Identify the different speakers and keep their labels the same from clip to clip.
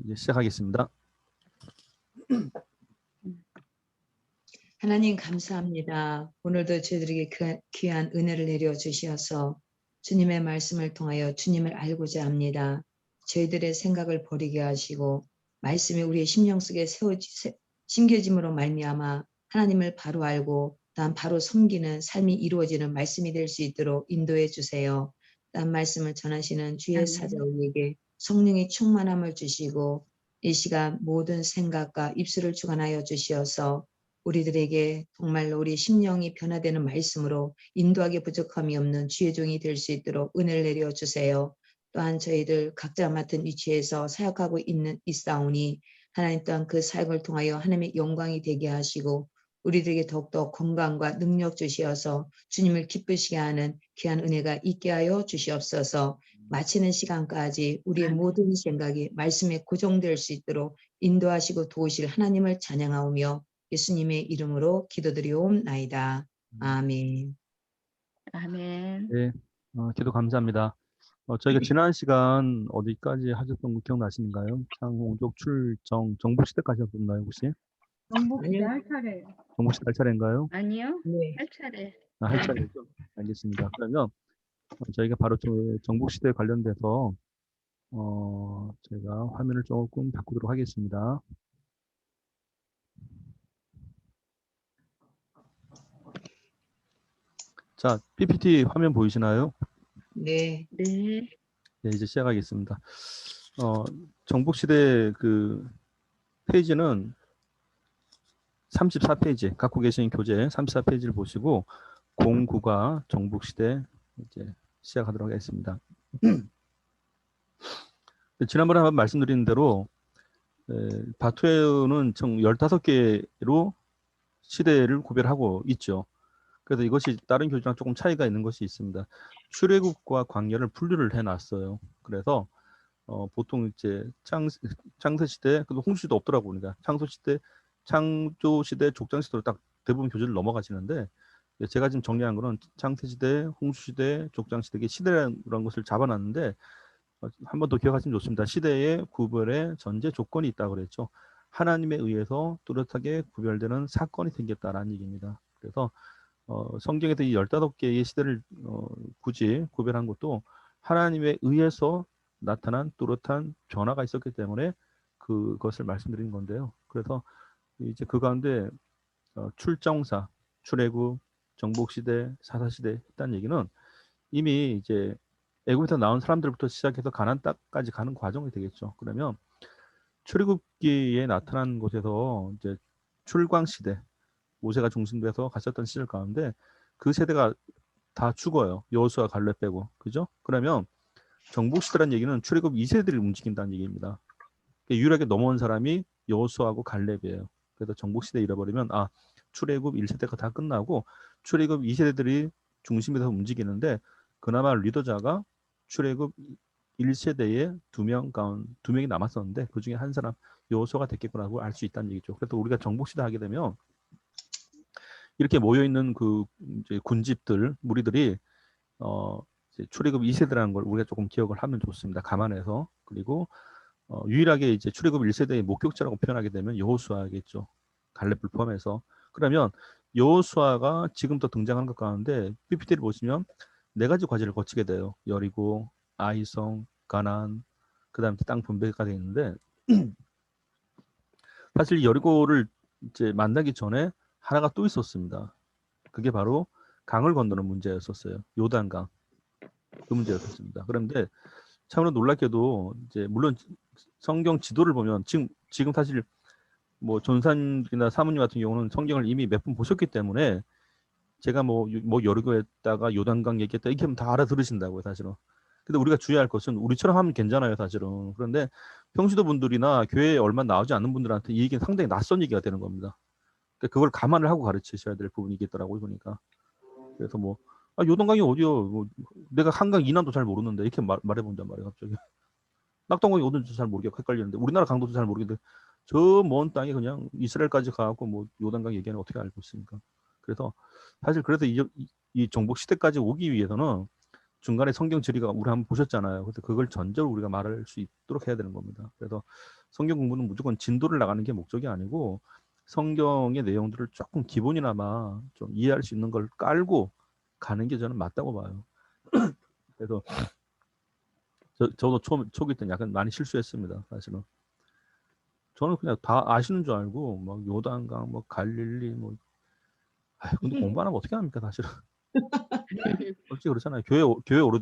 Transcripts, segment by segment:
Speaker 1: 이제 시작하겠습니다.
Speaker 2: 하나님 감사합니다. 오늘도 저희들에게 귀한 은혜를 내려주셔서 주님의 말씀을 통하여 주님을 알고자 합니다. 저희들의 생각을 버리게 하시고 말씀이 우리의 심령 속에 심겨짐으로 말미암아 하나님을 바로 알고 다음 바로 섬기는 삶이 이루어지는 말씀이 될 수 있도록 인도해 주세요. 다음 말씀을 전하시는 주의 사자 우리에게 성령의 충만함을 주시고 이 시간 모든 생각과 입술을 주관하여 주시어서 우리들에게 정말로 우리 심령이 변화되는 말씀으로 인도하기 부족함이 없는 주의 종이 될 수 있도록 은혜를 내려주세요. 또한 저희들 각자 맡은 위치에서 사역하고 있사오니 하나님 또한 그 사역을 통하여 하나님의 영광이 되게 하시고 우리들에게 더욱더 건강과 능력 주시어서 주님을 기쁘시게 하는 귀한 은혜가 있게 하여 주시옵소서. 마치는 시간까지 우리의 모든 생각이 말씀에 고정될 수 있도록 인도하시고 도우실 하나님을 찬양하오며 예수님의 이름으로 기도드리옵나이다. 아멘.
Speaker 3: 아멘.
Speaker 1: 네, 기도 감사합니다. 저희가 지난 시간 어디까지 하셨던 거 기억나시는가요? 창홍족 출정 정복시대까지 하셨나요 혹시?
Speaker 3: 정복시대 할 차례.
Speaker 1: 정복시대 할 차례인가요?
Speaker 3: 아니요.
Speaker 2: 네.
Speaker 3: 할 차례.
Speaker 1: 할 차례죠. 알겠습니다. 그러면 저희가 바로 정복시대 관련돼서 제가 화면을 조금 바꾸도록 하겠습니다. 자, PPT 화면 보이시나요?
Speaker 2: 네.
Speaker 3: 네.
Speaker 1: 네, 이제 시작하겠습니다. 정복시대 그 페이지는 34페이지, 갖고 계신 교재 34페이지를 보시고 09가 정복시대 이제 시작하도록 하겠습니다. 지난번에 한번 말씀드린 대로 바투에는 총 15개로 시대를 구별하고 있죠. 그래서 이것이 다른 교재랑 조금 차이가 있는 것이 있습니다. 출애굽과 광야를 분류를 해놨어요. 그래서 보통 이제 창세시대, 그래도 홍수시대 없더라고. 그러니까 창조시대, 족장시대로 딱 대부분 교재를 넘어가시는데 제가 지금 정리한 거는 창세시대, 홍수시대, 족장시대, 시대라는 것을 잡아놨는데 한 번 더 기억하시면 좋습니다. 시대의 구별의 전제 조건이 있다고 그랬죠. 하나님에 의해서 뚜렷하게 구별되는 사건이 생겼다라는 얘기입니다. 그래서 성경에서 이 15개의 시대를 굳이 구별한 것도 하나님에 의해서 나타난 뚜렷한 변화가 있었기 때문에 그것을 말씀드린 건데요. 그래서 이제 그 가운데 출정사, 출애굽, 정복시대, 사사시대 했다는 얘기는 이미 이제 애굽에서 나온 사람들부터 시작해서 가나안 땅까지 가는 과정이 되겠죠. 그러면 출애굽기에 나타난 곳에서 이제 출광시대, 모세가 중심돼서 갔었던 시절 가운데 그 세대가 다 죽어요. 여호수아 갈렙 빼고. 그죠? 그러면 정복시대라는 얘기는 출애굽 2세대를 움직인다는 얘기입니다. 유일하게 넘어온 사람이 여호수아하고 갈렙이에요. 그래서 정복시대 잃어버리면 출애굽 1세대가 다 끝나고 출애굽 2세대들이 중심에서 움직이는데 그나마 리더자가 출애굽 1세대에 두 명이 남았었는데 그 중에 한 사람 여호수아가 됐겠구나고 알 수 있다는 얘기죠. 그래서 우리가 정복시대 하게 되면 이렇게 모여 있는 그 이제 군집들 무리들이 이제 출애굽 2세대라는 걸 우리가 조금 기억을 하면 좋습니다. 감안해서. 그리고 유일하게 이제 출애굽 1세대의 목격자라고 표현하게 되면 여호수아겠죠. 갈렙을 포함해서. 그러면 여호수아가 지금부터 등장하는 것 가운데 PPT를 보시면 4가지 과제를 거치게 돼요. 여리고, 아이성, 가나안, 그다음에 땅 분배가 되어 있는데 사실 여리고를 이제 만나기 전에 하나가 또 있었습니다. 그게 바로 강을 건너는 문제였었어요. 요단강. 그 문제였었습니다. 그런데 참으로 놀랍게도 이제 물론 성경 지도를 보면 지금 사실 뭐 전산이나 사모님 같은 경우는 성경을 이미 몇 번 보셨기 때문에 제가 뭐 여리고에다가 요단강 얘기했다 이렇게 하면 다 알아들으신다고요, 사실은. 근데 우리가 주의할 것은 우리처럼 하면 괜찮아요, 사실은. 그런데 평시도 분들이나 교회에 얼마 나오지 않는 분들한테 이 얘기는 상당히 낯선 얘기가 되는 겁니다. 그러니까 그걸 감안을 하고 가르치셔야 될 부분이 있겠더라고요, 보니까. 그래서 뭐 요단강이 어디요? 뭐 내가 한강 이남도 잘 모르는데 이렇게 말해본단 말이에요, 갑자기. 낙동강이 어딘지 잘 모르겠고 헷갈리는데 우리나라 강도도 잘 모르겠는데 저 먼 땅에 그냥 이스라엘까지 가고 뭐 요단강 얘기는 어떻게 알고 있습니까? 그래서 사실 그래서 이 정복 시대까지 오기 위해서는 중간에 성경 지리가 우리 한번 보셨잖아요. 그래서 그걸 전제로 우리가 말할 수 있도록 해야 되는 겁니다. 그래서 성경 공부는 무조건 진도를 나가는 게 목적이 아니고 성경의 내용들을 조금 기본이나마 좀 이해할 수 있는 걸 깔고 가는 게 저는 맞다고 봐요. 그래서 저도 초기 때 약간 많이 실수했습니다. 사실은 저는 그냥 다 아시는 줄 알고 막 요단강, 뭐 갈릴리, 뭐 근데 공부 안 하면 어떻게 합니까, 사실은. 솔직히 그렇잖아요. 교회 오래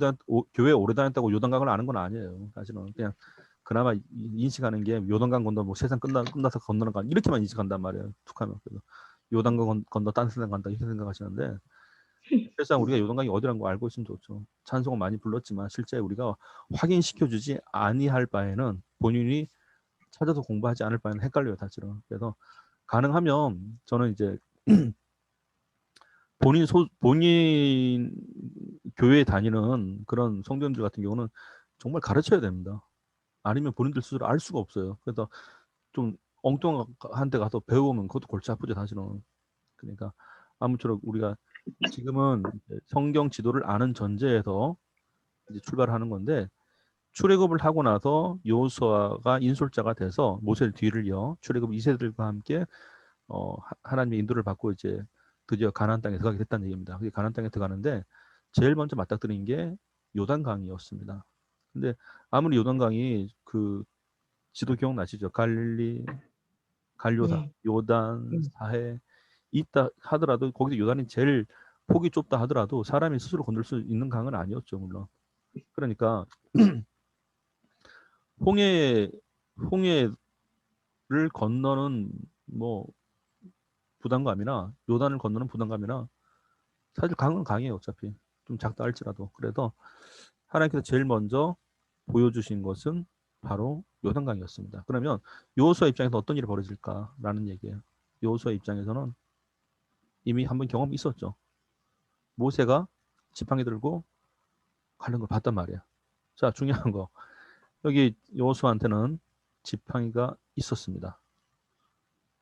Speaker 1: 다녔다고 요단강을 아는 건 아니에요. 사실은 그냥 그나마 인식하는 게 요단강 건너 뭐 세상 끝나서 건너는 거 이렇게만 인식한단 말이에요. 툭하면. 그래서 요단강 건너 딴 세상 간다 이렇게 생각하시는데 실상 우리가 요단강이 어디라는 거 알고 있으면 좋죠. 찬송은 많이 불렀지만 실제 우리가 확인시켜주지 아니할 바에는 본인이 찾아서 공부하지 않을 바에는 헷갈려요, 사실은. 그래서 가능하면 저는 이제 본인 교회에 다니는 그런 성도님들 같은 경우는 정말 가르쳐야 됩니다. 아니면 본인들 스스로 알 수가 없어요. 그래서 좀 엉뚱한 데 가서 배우면 그것도 골치 아프죠, 사실은. 그러니까 아무쪼록 우리가 지금은 성경 지도를 아는 전제에서 이제 출발하는 건데 출애굽을 하고 나서 여호수아가 인솔자가 돼서 모세를 뒤를 이어 출애굽 2세들과 함께 하나님의 인도를 받고 이제 드디어 가나안 땅에 들어가게 됐다는 얘기입니다. 그게 가나안 땅에 들어가는데 제일 먼저 맞닥뜨린 게 요단강이었습니다. 근데 아무리 요단강이 그 지도 기억나시죠? 갈릴리, 갈요다,
Speaker 2: 네.
Speaker 1: 요단, 사해 있다 하더라도 거기서 요단이 제일 폭이 좁다 하더라도 사람이 스스로 건들 수 있는 강은 아니었죠, 물론. 그러니까 홍해를 건너는 뭐 부담감이나 요단을 건너는 부담감이나 사실 강은 강이에요. 어차피 좀 작다 할지라도. 그래서 하나님께서 제일 먼저 보여주신 것은 바로 요단강이었습니다. 그러면 여호수아 입장에서 어떤 일이 벌어질까라는 얘기예요. 여호수아 입장에서는 이미 한번 경험이 있었죠. 모세가 지팡이 들고 가는 걸 봤단 말이야. 자, 중요한 거. 여기 여호수아한테는 지팡이가 있었습니다.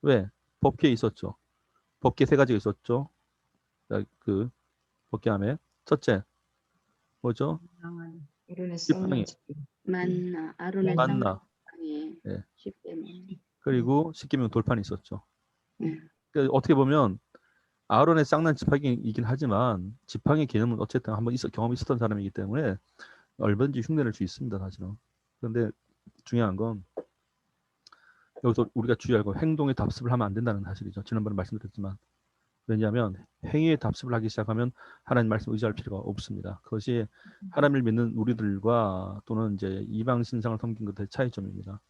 Speaker 1: 왜? 법궤에 있었죠. 법궤 세 가지가 있었죠. 그 법궤함에 첫째 뭐죠?
Speaker 2: 아론의
Speaker 1: 지팡이,
Speaker 2: 썩는
Speaker 3: 만나 아론의 쌍
Speaker 1: 만나,
Speaker 3: 에
Speaker 1: 예.
Speaker 3: 10개만.
Speaker 1: 그리고 십계명 돌판이 있었죠.
Speaker 3: 네.
Speaker 1: 그러니까 어떻게 보면 아론의 쌍난 지팡이이긴 하지만 지팡이 개념은 어쨌든 한번 경험이 있었던 사람이기 때문에 얼마든지 흉내낼 수 있습니다, 사실은. 그런데 중요한 건 여기서 우리가 주의할 건 행동에 답습을 하면 안 된다는 사실이죠. 지난번에 말씀드렸지만 왜냐하면 행위에 답습을 하기 시작하면 하나님 말씀 의지할 필요가 없습니다. 그것이 하나님을 믿는 우리들과 또는 이제 이방 신상을 섬긴 것의 차이점입니다.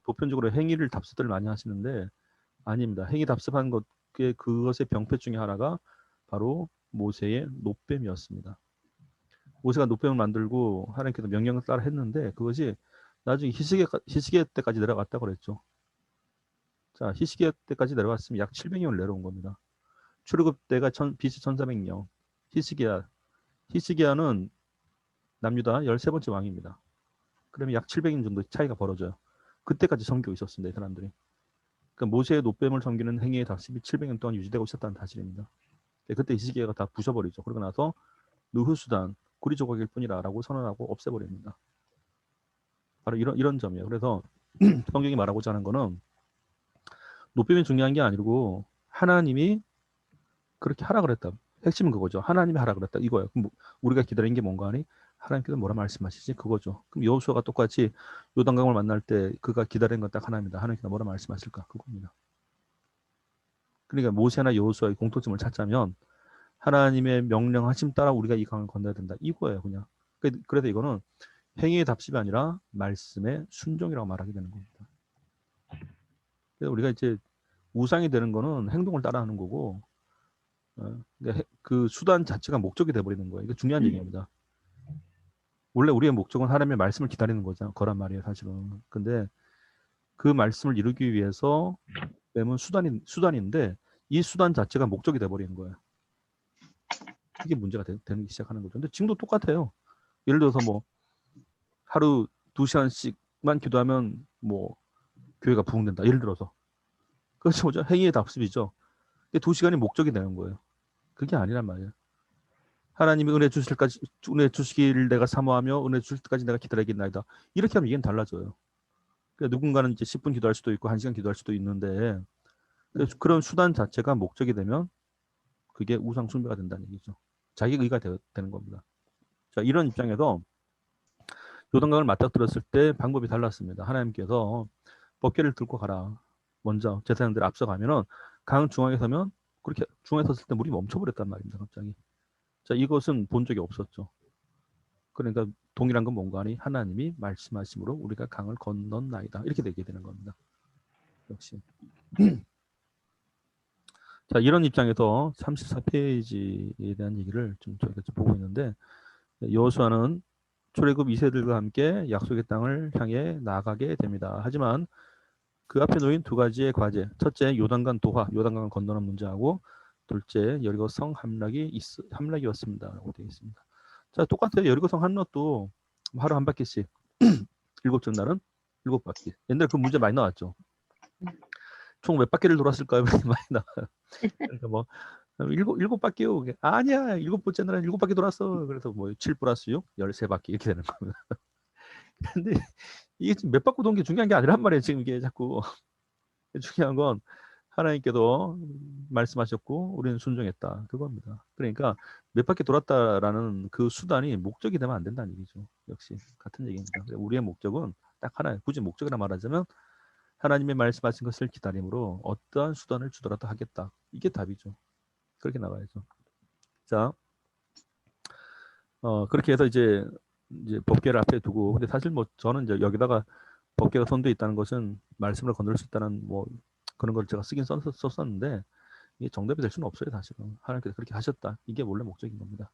Speaker 1: 보편적으로 행위를 답습들 많이 하시는데 아닙니다. 행위 답습한 그것의 병폐 중에 하나가 바로 모세의 노뱀이었습니다. 모세가 노뱀을 만들고 하나님께서 명령을 따라 했는데 그것이 나중에 히스기야 때까지 내려갔다고 그랬죠. 자, 히스기야 때까지 내려갔으면 약 700년 내려온 겁니다. 출애굽 때가 BC 1400년. 히스기야는 남유다 13번째 왕입니다. 그러면 약 700년 정도 차이가 벌어져요. 그때까지 섬기고 있었습니다. 이 사람들이. 그러니까 모세의 노뱀을 섬기는 행위의 답습이 700년 동안 유지되고 있었다는 사실입니다. 그때 히스기야가 다 부셔버리죠. 그러고 나서 느후수단 구리 조각일 뿐이라라고 선언하고 없애버립니다. 바로 이런 점이에요. 그래서 성경이 말하고자 하는 거는 노뱀이 중요한 게 아니고 하나님이 그렇게 하라 그랬다. 핵심은 그거죠. 하나님이 하라 그랬다. 이거예요. 그럼 우리가 기다린 게 뭔가 하니 하나님께서 뭐라 말씀하시지? 그거죠. 그럼 여호수아가 똑같이 요단강을 만날 때 그가 기다린 건 딱 하나입니다. 하나님께서 뭐라 말씀하실까? 그겁니다. 그러니까 모세나 여호수아의 공통점을 찾자면 하나님의 명령하심 따라 우리가 이 강을 건너야 된다. 이거예요, 그냥. 그래서 이거는 행위의 답습이 아니라 말씀의 순종이라고 말하게 되는 겁니다. 그래서 우리가 이제 우상이 되는 거는 행동을 따라하는 거고, 그러니까 그 수단 자체가 목적이 돼버리는 거예요. 이거 중요한 얘기입니다. 원래 우리의 목적은 하나님의 말씀을 기다리는 거란 말이에요, 사실은. 근데 그 말씀을 이루기 위해서 뱀은 수단인데 이 수단 자체가 목적이 돼버리는 거예요. 이게 문제가 되기 시작하는 거죠. 근데 지금도 똑같아요. 예를 들어서 뭐 하루 2시간씩만 기도하면 뭐 교회가 부흥된다. 예를 들어서. 그것이 뭐죠? 행위의 답습이죠. 2시간이 목적이 되는 거예요. 그게 아니란 말이에요. 하나님이 은혜 주시길 내가 사모하며 은혜 주실 때까지 내가 기다리겠나이다. 이렇게 하면 이게 달라져요. 그러니까 누군가는 이제 10분 기도할 수도 있고 1시간 기도할 수도 있는데 그런 수단 자체가 목적이 되면 그게 우상 숭배가 된다는 얘기죠. 자기 의가 되는 겁니다. 자, 이런 입장에서 요단강을 맞닥뜨렸을 때 방법이 달랐습니다. 하나님께서 법궤를 들고 가라. 먼저 제사장들 앞서가면은 강 중앙에 서면 그렇게 중앙에 섰을 때 물이 멈춰버렸단 말입니다. 갑자기. 자, 이것은 본 적이 없었죠. 그러니까 동일한 건 뭔가 하니 하나님이 말씀하심으로 우리가 강을 건넜나이다. 이렇게 되게 되는 겁니다. 역시. 자, 이런 입장에서 34페이지에 대한 얘기를 좀 저희가 좀 보고 있는데 여호수아는 출애굽 2세들과 함께 약속의 땅을 향해 나아가게 됩니다. 하지만 그 앞에 놓인 두 가지의 과제, 첫째 요단강 도하, 요단강을 건너는 문제하고 둘째 여리고 성 함락이었습니다라고 되어 있습니다. 자, 똑같아요. 여리고 성 함락도 하루 한 바퀴씩 일곱째 날은 7바퀴. 옛날에 그 문제 많이 나왔죠. 총 몇 바퀴를 돌았을까요? 많이 나와요. 그러니까 뭐 일곱 바퀴요. 아니야. 7번째 날은 7바퀴 돌았어. 그래서 뭐 7 플러스 6, 13바퀴 이렇게 되는 겁니다. 근데 이게 지금 몇 바퀴 도는 게 중요한 게 아니란 말이에요. 지금 이게 자꾸 중요한 건 하나님께도 말씀하셨고 우리는 순종했다. 그겁니다. 그러니까 몇 바퀴 돌았다라는 그 수단이 목적이 되면 안 된다는 얘기죠. 역시 같은 얘기입니다. 우리의 목적은 딱 하나예요. 굳이 목적이라 말하자면 하나님의 말씀하신 것을 기다림으로 어떠한 수단을 주더라도 하겠다. 이게 답이죠. 그렇게 나가야죠. 자, 그렇게 해서 이제 법궤를 앞에 두고, 근데 사실 뭐 저는 이제 여기다가 법궤가 손돼 있다는 것은 말씀을 건널 수 있다는 뭐 그런 걸 제가 쓰긴 썼었는데 이게 정답이 될 수는 없어요. 사실은 하나님께서 그렇게 하셨다. 이게 원래 목적인 겁니다.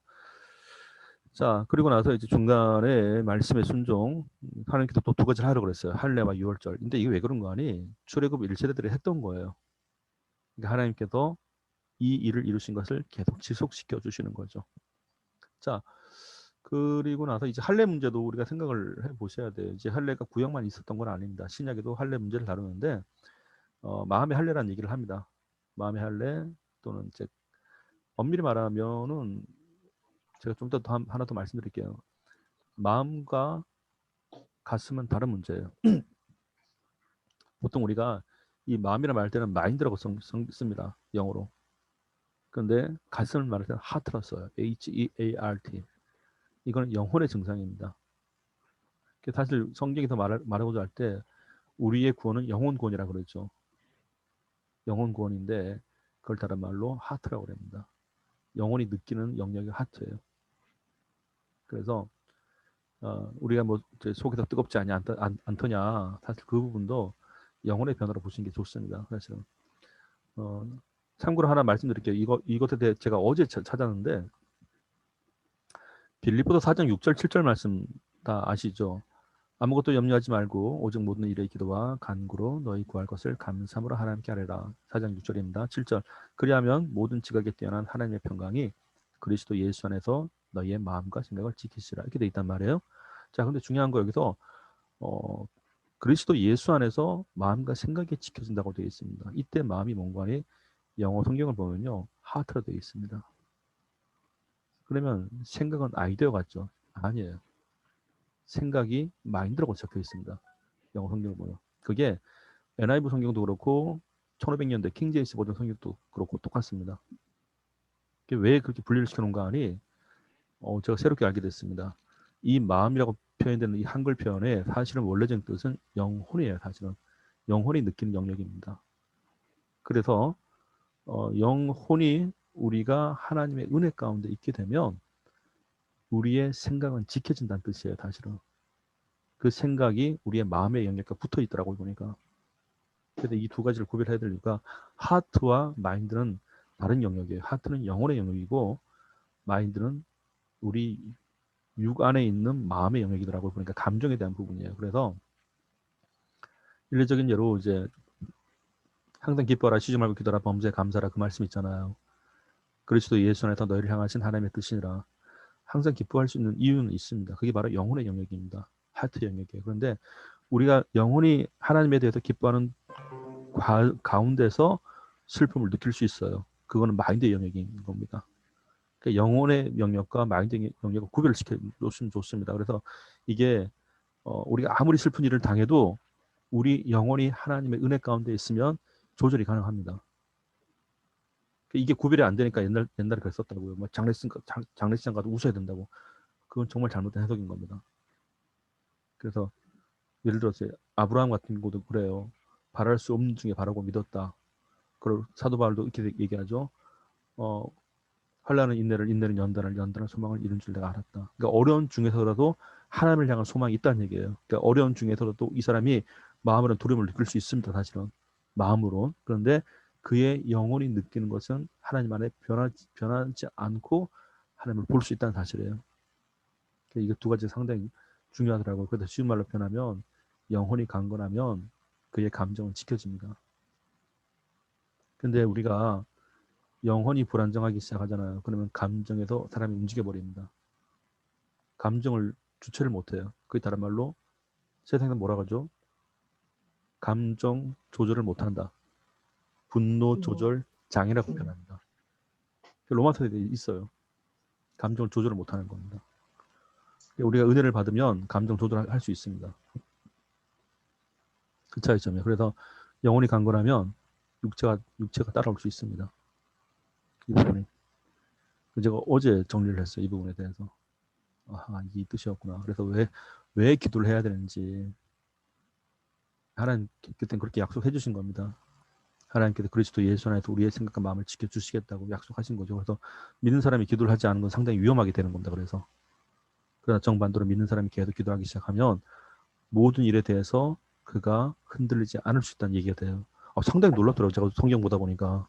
Speaker 1: 자, 그리고 나서 이제 중간에 말씀의 순종, 하나님께서 또 두 가지를 하라고 그랬어요. 할례와 유월절. 근데 이게 왜 그런 거 아니? 출애굽 1세대들이 했던 거예요. 그러니까 하나님께서 이 일을 이루신 것을 계속 지속시켜 주시는 거죠. 자, 그리고 나서 이제 할례 문제도 우리가 생각을 해 보셔야 돼요. 이제 할례가 구약만 있었던 건 아닙니다. 신약에도 할례 문제를 다루는데 마음의 할례라는 얘기를 합니다. 마음의 할례 또는 이제 엄밀히 말하면은 제가 좀 더 하나 더 말씀드릴게요. 마음과 가슴은 다른 문제예요. 보통 우리가 이 마음이라 말할 때는 마인드라고 씁니다. 영어로. 그런데 가슴을 말할 때는 하트라 써요. H-E-A-R-T. 이거는 영혼의 증상입니다. 사실 성경에서 말하고자 할 때 우리의 구원은 영혼 구원이라고 그러죠. 영혼 구원인데 그걸 다른 말로 하트라고 합니다. 영혼이 느끼는 영역이 하트예요. 그래서 우리가 뭐 속에서 뜨겁지 않더냐 사실 그 부분도 영혼의 변화로 보시는 게 좋습니다. 사실은 참고로 하나 말씀드릴게요. 이것에 대해 제가 어제 찾았는데 빌립보서 4장 6절 7절 말씀 다 아시죠? 아무것도 염려하지 말고 오직 모든 일의 기도와 간구로 너희 구할 것을 감사함으로 하나님께 아뢰라. 4장 6절입니다. 7절 그리하면 모든 지각에 뛰어난 하나님의 평강이 그리스도 예수 안에서 너희의 마음과 생각을 지키시라. 이렇게 돼 있단 말이에요. 자, 근데 중요한 거 여기서 그리스도 예수 안에서 마음과 생각이 지켜진다고 되어 있습니다. 이때 마음이 뭔가 하니 영어 성경을 보면요. 하트로 되어 있습니다. 그러면 생각은 아이디어 같죠? 아니에요. 생각이 마인드라고 적혀 있습니다. 영어 성경을 보면. 그게 NIV 성경도 그렇고 1500년대 킹제임스 버전 성경도 그렇고 똑같습니다. 왜 그렇게 분리를 시켜놓은가 하니 제가 새롭게 알게 됐습니다. 이 마음이라고 표현되는 이 한글 표현의 사실은 원래적인 뜻은 영혼이에요. 사실은 영혼이 느끼는 영역입니다. 그래서 영혼이 우리가 하나님의 은혜 가운데 있게 되면 우리의 생각은 지켜진다는 뜻이에요. 사실은 그 생각이 우리의 마음의 영역과 붙어 있더라고요. 보니까. 그래서 이 두 가지를 구별해야 되니까 하트와 마인드는 다른 영역이에요. 하트는 영혼의 영역이고 마인드는 우리 육 안에 있는 마음의 영역이더라고요. 그러니까 감정에 대한 부분이에요. 그래서 일례적인 예로 이제 항상 기뻐하라, 쉬지 말고 기도하라, 범죄에 감사하라 그 말씀 있잖아요. 그리스도 예수 안에서 너희를 향하신 하나님의 뜻이니라. 항상 기뻐할 수 있는 이유는 있습니다. 그게 바로 영혼의 영역입니다. 하트 영역이에요. 그런데 우리가 영혼이 하나님에 대해서 기뻐하는 가운데서 슬픔을 느낄 수 있어요. 그거는 마인드의 영역인 겁니다. 그러니까 영혼의 영역과 마인드의 영역을 구별을 시켜 놓으시면 좋습니다. 그래서 이게 우리가 아무리 슬픈 일을 당해도 우리 영혼이 하나님의 은혜 가운데 있으면 조절이 가능합니다. 이게 구별이 안 되니까 옛날에 그랬었다고요. 뭐 장례식장 가도 웃어야 된다고. 그건 정말 잘못된 해석인 겁니다. 그래서 예를 들어서 아브라함 같은 것도 그래요. 바랄 수 없는 중에 바라고 믿었다. 그리고 사도 바울도 이렇게 얘기하죠. 환난은 인내는 연단을 소망을 이룬 줄 내가 알았다. 그러니까 어려운 중에서라도 하나님을 향한 소망이 있다는 얘기예요. 그러니까 어려운 중에서라도 이 사람이 마음으로는 두려움을 느낄 수 있습니다. 사실은 마음으로. 그런데 그의 영혼이 느끼는 것은 하나님 안에 변하지 않고 하나님을 볼 수 있다는 사실이에요. 그러니까 이게 두 가지 상당히 중요하더라고요. 그래서 쉬운 말로 표현하면 영혼이 강건하면 그의 감정은 지켜집니다. 근데 우리가 영혼이 불안정하기 시작하잖아요. 그러면 감정에서 사람이 움직여 버립니다. 감정을 주체를 못해요. 그게 다른 말로 세상에서 뭐라 그러죠? 감정 조절을 못한다. 분노 조절 장애라고 표현합니다. 로마서에 있어요. 감정을 조절을 못하는 겁니다. 우리가 은혜를 받으면 감정 조절할 수 있습니다. 그 차이점이에요. 그래서 영혼이 강건하면 육체가 따라올 수 있습니다. 이 부분이. 제가 어제 정리를 했어요. 이 부분에 대해서. 이게 뜻이었구나. 그래서 왜 기도를 해야 되는지 하나님 그때 그렇게 약속해 주신 겁니다. 하나님께서 그리스도 예수 안에서 우리의 생각과 마음을 지켜주시겠다고 약속하신 거죠. 그래서 믿는 사람이 기도를 하지 않은 건 상당히 위험하게 되는 겁니다. 그러나 정반대로 믿는 사람이 계속 기도하기 시작하면 모든 일에 대해서 그가 흔들리지 않을 수 있다는 얘기가 돼요. 상당히 놀랍더라고요. 제가 성경 보다 보니까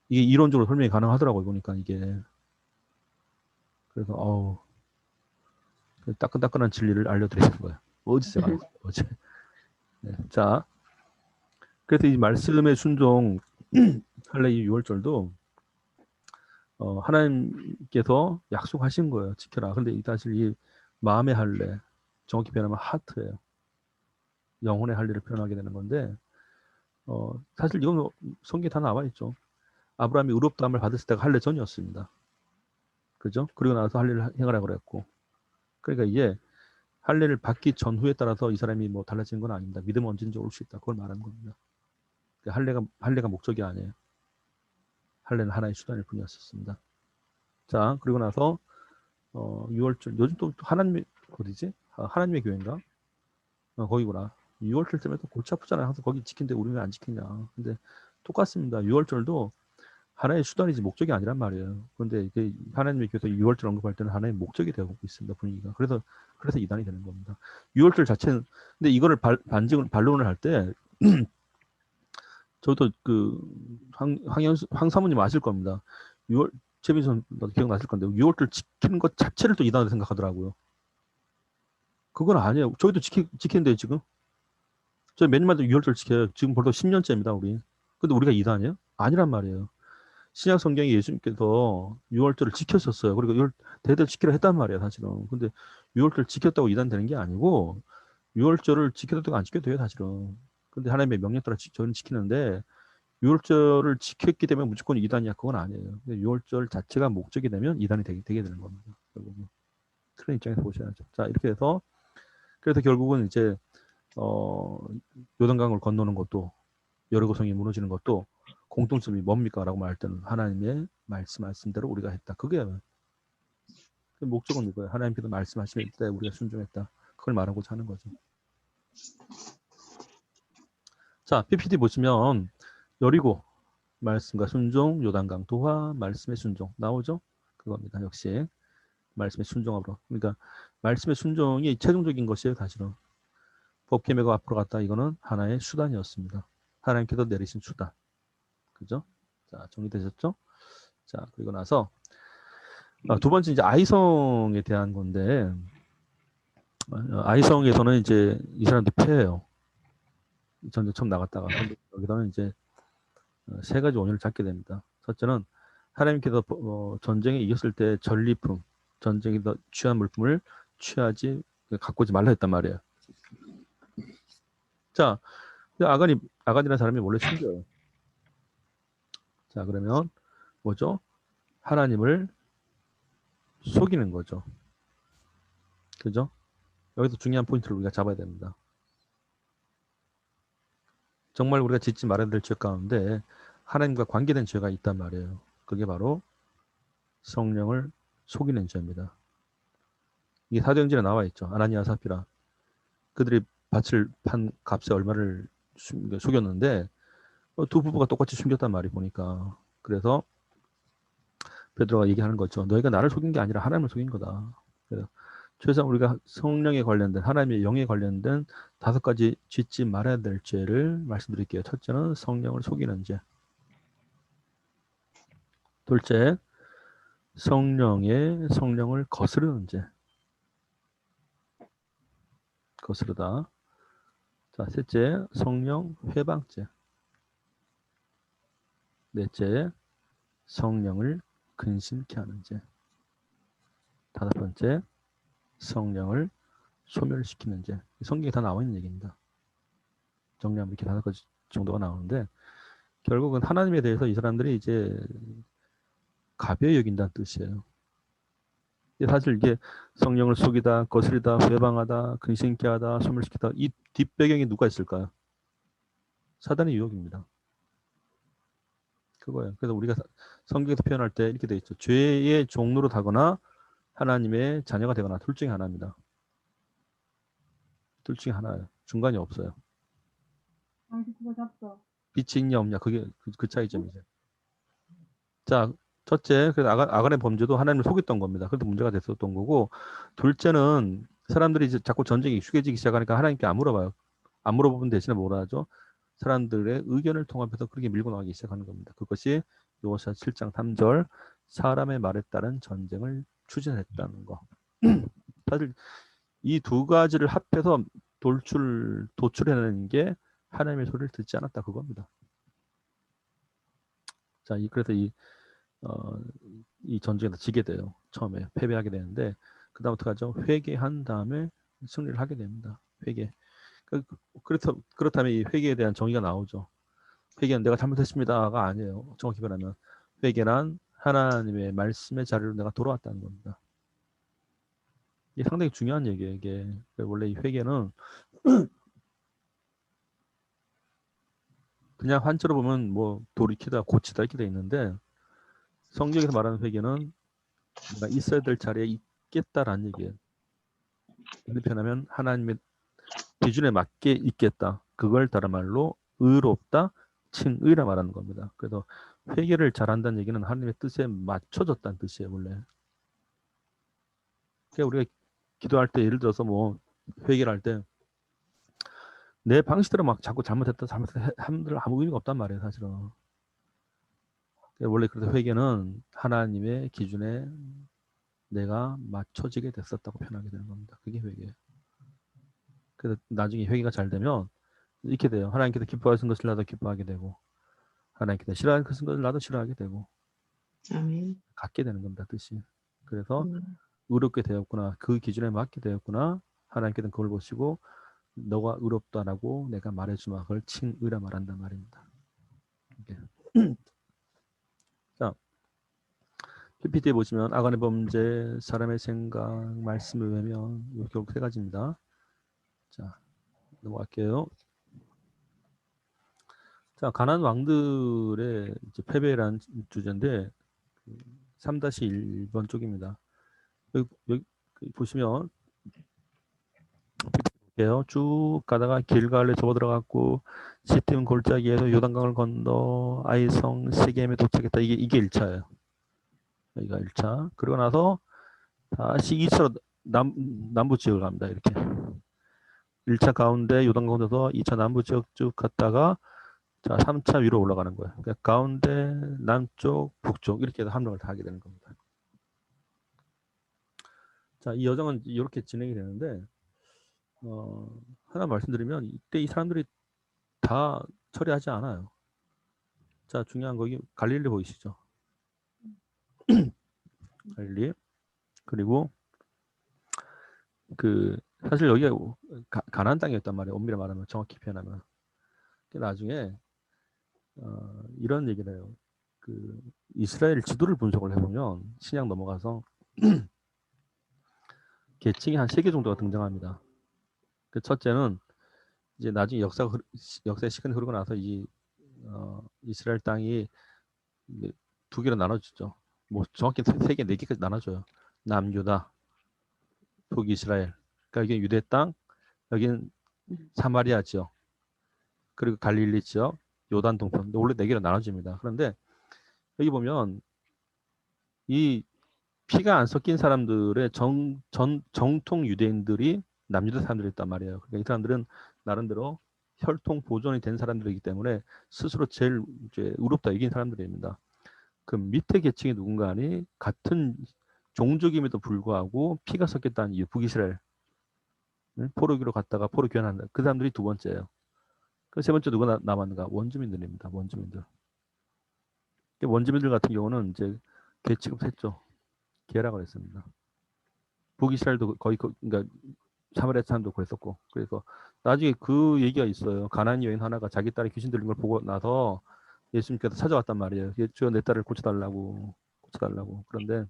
Speaker 1: 이게 이론적으로 설명이 가능하더라고요. 보니까 이게. 그래서 따끈따끈한 진리를 알려드리는 거예요. 어제 제가 알았어요. 어제. 네. 자, 그래서 이 말씀의 순종 할례 이 6월절도 하나님께서 약속하신 거예요. 지켜라. 근데 사실 이 마음의 할례, 정확히 표현하면 하트예요. 영혼의 할례를 표현하게 되는 건데 사실 이건 성경에 다 나와 있죠. 아브라함이 의롭다함을 받았을 때가 할례 전이었습니다. 그죠? 그리고 나서 할례를 행하라 그랬고, 그러니까 이게 할례를 받기 전후에 따라서 이 사람이 뭐 달라지는 건 아닙니다. 믿음은 언제든지 올 수 있다. 그걸 말하는 겁니다. 할례가 목적이 아니에요. 할례는 하나의 수단일 뿐이었습니다. 자, 그리고 나서 6월절 요즘 또 하나님의 어디지? 하나님의 교회인가? 거기구나. 6월절 때문에 또 골치 아프잖아요. 항상 거기 지킨데 우리는 안 지키냐. 근데 똑같습니다. 6월절도 하나의 수단이지 목적이 아니란 말이에요. 그런데 이게 하나님의 교회에서 6월절 언급할 때는 하나의 목적이 되고 있습니다. 분위기가. 그래서 이단이 되는 겁니다. 6월절 자체는 근데 이거를 반론을 할 때 저도 황 사모님 아실 겁니다. 6월 최민선 기억나실 건데 6월절 지키는 것 자체를 또 이단으로 생각하더라고요. 그건 아니에요. 저희도 지키는데 지금 저희 몇 년마다 6월절 지켜요. 지금 벌써 10년째입니다 우리. 근데 우리가 이단이에요? 아니란 말이에요. 신약 성경에 예수님께서 6월절을 지켰었어요. 그리고 대대로 지키려 했단 말이에요 사실은. 근데 6월절 지켰다고 이단 되는 게 아니고 6월절을 지켜도 되고 안 지켜도 돼요 사실은. 근데 하나님의 명령 따라 저는 지키는데 6월절을 지켰기 때문에 무조건 이단이야 그건 아니에요. 6월절 자체가 목적이 되면 이단이 되게 되는 겁니다. 결국은 그런 입장에서 보셔야죠. 자 이렇게 해서 그래서 결국은 이제 요단강을 건너는 것도 여리고성이 무너지는 것도 공통점이 뭡니까? 라고 말할 때는 하나님의 말씀대로 우리가 했다. 그게 목적은 이거예요. 하나님께서 말씀하실 때 우리가 순종했다. 그걸 말하고자 하는 거죠. 자, PPT 보시면 여리고 말씀과 순종, 요단강 도화, 말씀의 순종 나오죠? 그겁니다. 역시 말씀의 순종으로. 그러니까 말씀의 순종이 최종적인 것이에요. 사실은. 법계 매고 앞으로 갔다 이거는 하나의 수단이었습니다. 하나님께서 내리신 수단. 그죠? 자, 정리되셨죠? 자, 그리고 나서 두 번째 이제 아이성에 대한 건데 아이성에서는 이제 이 사람들이 패해요. 전쟁 처음 나갔다가 근데 여기서는 이제 세 가지 원인을 찾게 됩니다. 첫째는 하나님께서 전쟁에 이겼을 때 전리품, 전쟁에서 취한 물품을 갖고 오지 말라 했단 말이에요. 자, 아간이라는 사람이 원래 숨겨요. 자, 그러면 뭐죠? 하나님을 속이는 거죠. 그죠? 여기서 중요한 포인트를 우리가 잡아야 됩니다. 정말 우리가 짓지 말아야 될 죄 가운데 하나님과 관계된 죄가 있단 말이에요. 그게 바로 성령을 속이는 죄입니다. 이게 사도행전에 나와 있죠. 아나니아 사피라. 그들이 밭을 판 값에 얼마를 속였는데 두 부부가 똑같이 숨겼단 말이 보니까. 그래서 베드로가 얘기하는 거죠. 너희가 나를 속인 게 아니라 하나님을 속인 거다. 그래서 최소한 우리가 성령에 관련된 하나님의 영에 관련된 5가지 짓지 말아야 될 죄를 말씀드릴게요. 첫째는 성령을 속이는 죄. 둘째, 성령을 거스르는 죄. 거스르다. 자, 셋째, 성령 회방죄. 넷째, 성령을 근심케 하는 죄. 5번째, 성령을 소멸시키는 죄. 성경에 다 나와 있는 얘기입니다. 정리하면 이렇게 5가지 정도가 나오는데 결국은 하나님에 대해서 이 사람들이 이제 가벼이 여긴다는 뜻이에요. 사실 이게 성령을 속이다, 거스리다, 회방하다, 근심케 하다, 소멸시키다, 이 뒷배경에 누가 있을까요? 사단의 유혹입니다. 그거예요. 그래서 우리가 성경에서 표현할 때 이렇게 돼 있죠. 죄의 종로로 가거나 하나님의 자녀가 되거나 둘 중에 하나입니다. 둘 중에 하나예요. 중간이 없어요. 빛이 있냐 없냐 그게 그 차이점이죠. 자, 첫째, 그래서 아간의 범죄도 하나님을 속였던 겁니다. 그래도 문제가 됐었던 거고, 둘째는 사람들이 이제 자꾸 전쟁에 익숙해지기 시작하니까 하나님께 안 물어봐요. 안 물어보는 대신에 뭐라 하죠? 사람들의 의견을 통합해서 그렇게 밀고 나가기 시작하는 겁니다. 그것이 요호수아 7장 3절 사람의 말에 따른 전쟁을 추진했다는 거. 사실 이 2가지를 합해서 도출해내는 게 하나님의 소리를 듣지 않았다 그겁니다. 자, 그래서 이 전쟁에서 지게 돼요. 처음에 패배하게 되는데 그 다음부터 가죠. 회개한 다음에 승리를 하게 됩니다. 회개. 그렇다면 이 회개에 대한 정의가 나오죠. 회개는 내가 잘못했습니다가 아니에요. 정확히 말하면 회개란 하나님의 말씀의 자리로 내가 돌아왔다는 겁니다. 이게 상당히 중요한 얘기예요. 이게 원래 이 회개는 그냥 한자로 보면 뭐 돌이키다, 고치다 이렇게 돼 있는데 성경에서 말하는 회개는 내가 있어야 될 자리에 있겠다라는 얘기예요. 반대편하면 하나님의 기준에 맞게 있겠다. 그걸 다른 말로 의롭다, 칭의라 말하는 겁니다. 그래서 회개를 잘한다는 얘기는 하나님의 뜻에 맞춰졌다는 뜻이에요. 원래. 그러니까 우리가 기도할 때 예를 들어서 뭐 회개를 할 때 내 방식대로 막 자꾸 잘못했다 하면 아무 의미가 없단 말이에요. 사실은. 원래 그래서 회개는 하나님의 기준에 내가 맞춰지게 됐었다고 표현하게 되는 겁니다. 그게 회개예요. 그래서 나중에 회개가 잘 되면 이렇게 돼요. 하나님께서 기뻐하신 것을 나도 기뻐하게 되고 하나님께서 싫어하는 것을 나도 싫어하게 되고
Speaker 2: 아멘.
Speaker 1: 갖게 되는 겁니다. 뜻이. 그래서 의롭게 되었구나. 그 기준에 맞게 되었구나. 하나님께서는 그걸 보시고 너가 의롭다라고 내가 말해주마. 그걸 칭의라 말한단 말입니다. 자, PPT에 보시면 아간의 범죄, 사람의 생각, 말씀의 외면 이 결국 3가지입니다. 자, 넘어갈게요. 자, 가나안 왕들의 이제 패배란 주제인데 3-1번 쪽입니다. 여기 보시면 쭉 가다가 길갈에 접어들어갔고 시팀 골짜기에서 요단강을 건너 아이성 세겜에 도착했다. 이게 1차예요. 여기가 1차. 그리고 나서 다시 2차로 남부 지역을 갑니다. 이렇게 1차 가운데 요단강 건너서 2차 남부 지역 쭉 갔다가 자 3차 위로 올라가는 거예요. 그러니까 가운데 남쪽 북쪽 이렇게 해서 함정을 다 하게 되는 겁니다. 자, 이 여정은 이렇게 진행이 되는데 하나 말씀드리면 이때 이 사람들이 다 처리하지 않아요. 자, 중요한 거 갈릴리 보이시죠? 갈릴리. 그리고 사실 여기가 가나안 땅이었단 말이에요. 엄밀히 말하면 정확히 표현하면. 나중에 이런 얘기를 해요. 이스라엘 지도를 분석을 해보면 신약 넘어가서 계층이 한 3개 정도가 등장합니다. 그 첫째는 이제 나중에 역사의 시간이 흐르고 나서 이 이스라엘 땅이 이제 2개로 나눠지죠. 뭐 정확히 3개, 4개까지 나눠져요. 남유다, 북이스라엘. 그러니까 이게 유대 땅, 여기는 사마리아 지역, 그리고 갈릴리 지역, 요단 동편. 원래 4개로 나눠집니다. 그런데 여기 보면 이 피가 안 섞인 사람들의 정통 유대인들이 남유다 사람들이었단 말이에요. 그러니까 이 사람들은 나름대로 혈통 보존이 된 사람들이기 때문에 스스로 제일 이제 의롭다 여긴 사람들입니다. 그 밑에 계층의 누군가니 같은 종족임에도 불구하고 피가 섞였다는 이유, 북이스라엘 포로기로 갔다가 포로 귀환한다. 그 사람들이 2번째예요. 그 3번째 누가 남았는가? 원주민들입니다. 원주민들. 원주민들 같은 경우는 이제 개 취급했죠. 개라고 했습니다. 북이스라엘도 거의 그러니까 사마리아 사람도 그랬었고, 그래서 나중에 그 얘기가 있어요. 가나안 여인 하나가 자기 딸이 귀신 들린 걸 보고 나서 예수님께서 찾아왔단 말이에요. 주여 내 딸을 고쳐달라고. 그런데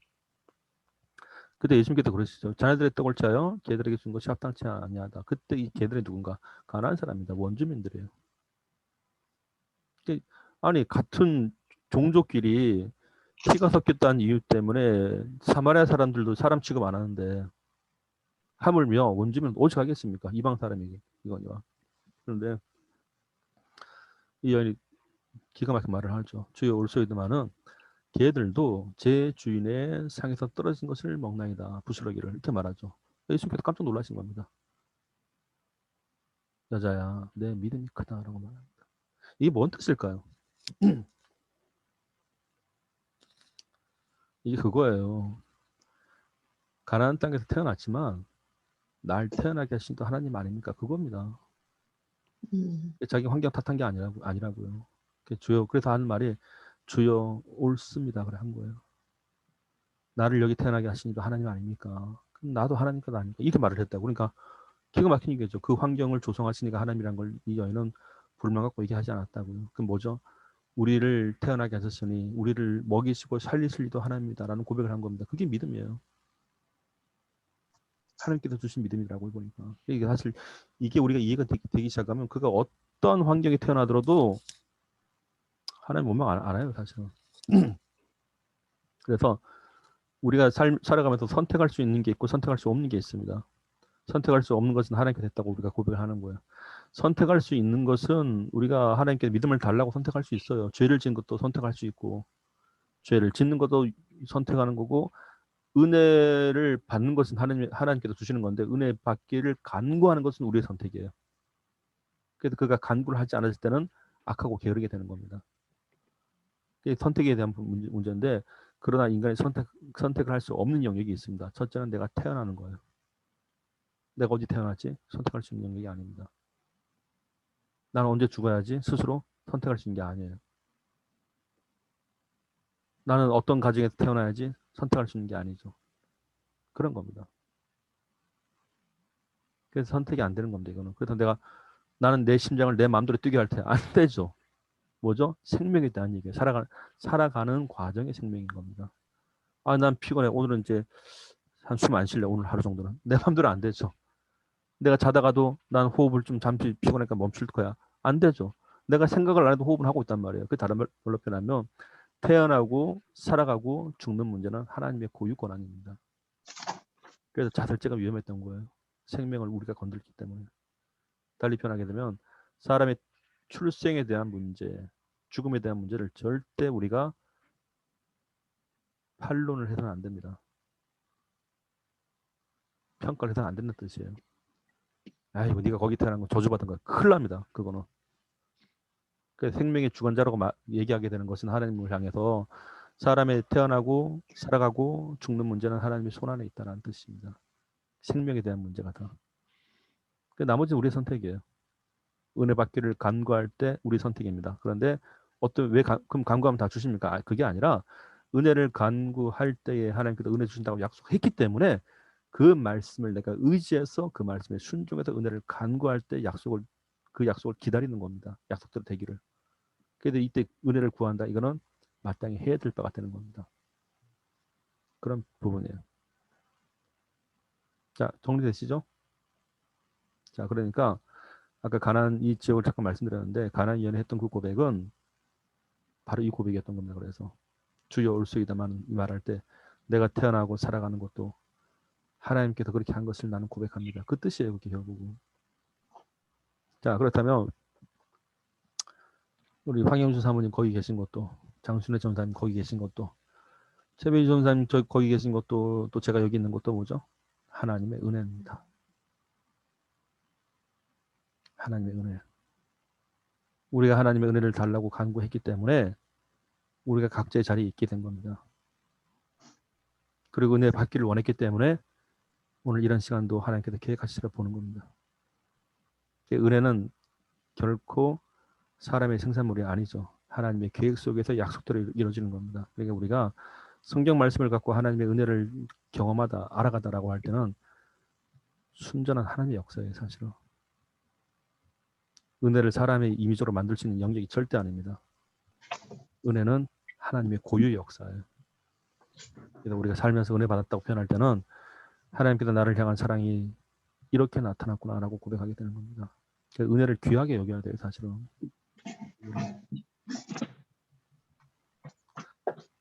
Speaker 1: 그때 예수님께서 그러시죠. 자네들의 떡을 짜요 걔들에게 준 것이 합당치 아니하다. 그때 이 걔들이 누군가? 가나안 사람입니다. 원주민들이에요. 아니 같은 종족끼리 피가 섞였다는 이유 때문에 사마리아 사람들도 사람 취급 안 하는데 하물며 원주민은 어찌 하겠습니까? 이방 사람이기 이거니와. 그런데 이 여인이 기가 막힌 말을 하죠. 주여 올소이드만은 걔들도 제 주인의 상에서 떨어진 것을 먹나이다. 부스러기를 이렇게 말하죠. 예수님께서 깜짝 놀라신 겁니다. 여자야, 내 믿음이 크다라고 말합니다. 이게 뭔 뜻일까요? 이게 그거예요. 가나안 땅에서 태어났지만 날 태어나게 하신 또 하나님 아닙니까? 그겁니다. 자기 환경 탓한 게 아니라고요. 주여, 그래서 하는 말이 주여 옳습니다. 그래 한 거예요. 나를 여기 태어나게 하시니까 하나님 아닙니까? 그럼 나도 하나님 것 아닙니까? 이렇게 말을 했다고. 그러니까 기가 막힌 얘기죠. 그 환경을 조성하시니까 하나님이란 걸 이 여인은 불만 갖고 얘기하지 않았다고요. 그 뭐죠? 우리를 태어나게 하셨으니 우리를 먹이시고 살리실 리도 하나님이다라는 고백을 한 겁니다. 그게 믿음이에요. 하나님께서 주신 믿음이라고 보니까. 이게 사실 이게 우리가 이해가 되기 시작하면 그가 어떤 환경에 태어나더라도 하나님 운명 알아요, 사실은. 그래서 우리가 살아가면서 선택할 수 있는 게 있고 선택할 수 없는 게 있습니다. 선택할 수 없는 것은 하나님께 됐다고 우리가 고백을 하는 거예요. 선택할 수 있는 것은 우리가 하나님께 믿음을 달라고 선택할 수 있어요. 죄를 지은 것도 선택할 수 있고 죄를 짓는 것도 선택하는 거고 은혜를 받는 것은 하나님께서 주시는 건데 은혜 받기를 간구하는 것은 우리의 선택이에요. 그래서 그가 간구를 하지 않았을 때는 악하고 게으르게 되는 겁니다. 그게 선택에 대한 문제인데 그러나 인간이 선택을 할 수 없는 영역이 있습니다. 첫째는 내가 태어나는 거예요. 내가 어디 태어났지? 선택할 수 있는 영역이 아닙니다. 나는 언제 죽어야지? 스스로 선택할 수 있는 게 아니에요. 나는 어떤 가정에서 태어나야지? 선택할 수 있는 게 아니죠. 그런 겁니다. 그래서 선택이 안 되는 겁니다. 이거는. 그래서 나는 내 심장을 내 마음대로 뛰게 할 테 안 되죠. 뭐죠? 생명에 대한 얘기예요. 살아가는 과정의 생명인 겁니다. 아, 난 피곤해. 오늘은 이제 한 숨 안 쉴래. 오늘 하루 정도는. 내 마음대로 안 되죠. 내가 자다가도 난 호흡을 좀 잠시 피곤하니까 멈출 거야. 안 되죠. 내가 생각을 안 해도 호흡을 하고 있단 말이에요. 그 다른 말로 표현하면 태어나고 살아가고 죽는 문제는 하나님의 고유 권한입니다. 그래서 자살제가 위험했던 거예요. 생명을 우리가 건들기 때문에. 달리 표현하게 되면 사람의 출생에 대한 문제, 죽음에 대한 문제를 절대 우리가 판론을 해서는 안 됩니다. 평가를 해서는 안 된다는 뜻이에요. 아이고 네가 거기 태어난 거 저주받은 거야. 큰일 납니다. 그거는. 생명의 주관자라고 얘기하게 되는 것은 하나님을 향해서 사람의 태어나고 살아가고 죽는 문제는 하나님의 손 안에 있다는 뜻입니다. 생명에 대한 문제가 다. 나머지는 우리의 선택이에요. 은혜 받기를 간구할 때 우리 선택입니다. 그런데 그럼 간구하면 다 주십니까? 그게 아니라 은혜를 간구할 때에 하나님께서 은혜 주신다고 약속했기 때문에 그 말씀을 내가 의지해서 그 말씀에 순종해서 은혜를 간구할 때 그 약속을 기다리는 겁니다. 약속대로 되기를. 그래도 이때 은혜를 구한다. 이거는 마땅히 해야 될 바가 되는 겁니다. 그런 부분이에요. 자, 정리되시죠? 자, 그러니까 아까 가나안 이 지역을 잠깐 말씀드렸는데 가나안 이전에 했던 그 고백은 바로 이 고백이었던 겁니다. 그래서 주여 올수이다만 말할 때 내가 태어나고 살아가는 것도 하나님께서 그렇게 한 것을 나는 고백합니다. 그 뜻이에요. 그게 결국은. 자, 그렇다면 우리 황영주 사모님 거기 계신 것도, 장순애 전사님 거기 계신 것도, 최배희 전사님 저 거기 계신 것도, 또 제가 여기 있는 것도 뭐죠? 하나님의 은혜입니다. 하나님의 은혜. 우리가 하나님의 은혜를 달라고 간구했기 때문에 우리가 각자의 자리에 있게 된 겁니다. 그리고 은혜 받기를 원했기 때문에 오늘 이런 시간도 하나님께서 계획하시라 보는 겁니다. 은혜는 결코 사람의 생산물이 아니죠. 하나님의 계획 속에서 약속대로 이루어지는 겁니다. 그러니까 우리가 성경 말씀을 갖고 하나님의 은혜를 경험하다, 알아가다라고 할 때는 순전한 하나님의 역사예요, 사실은. 은혜를 사람의 임의적으로 만들 수 있는 영역이 절대 아닙니다. 은혜는 하나님의 고유의 역사예요. 그래서 우리가 살면서 은혜 받았다고 표현할 때는 하나님께서 나를 향한 사랑이 이렇게 나타났구나라고 고백하게 되는 겁니다. 은혜를 귀하게 여겨야 돼요, 사실은.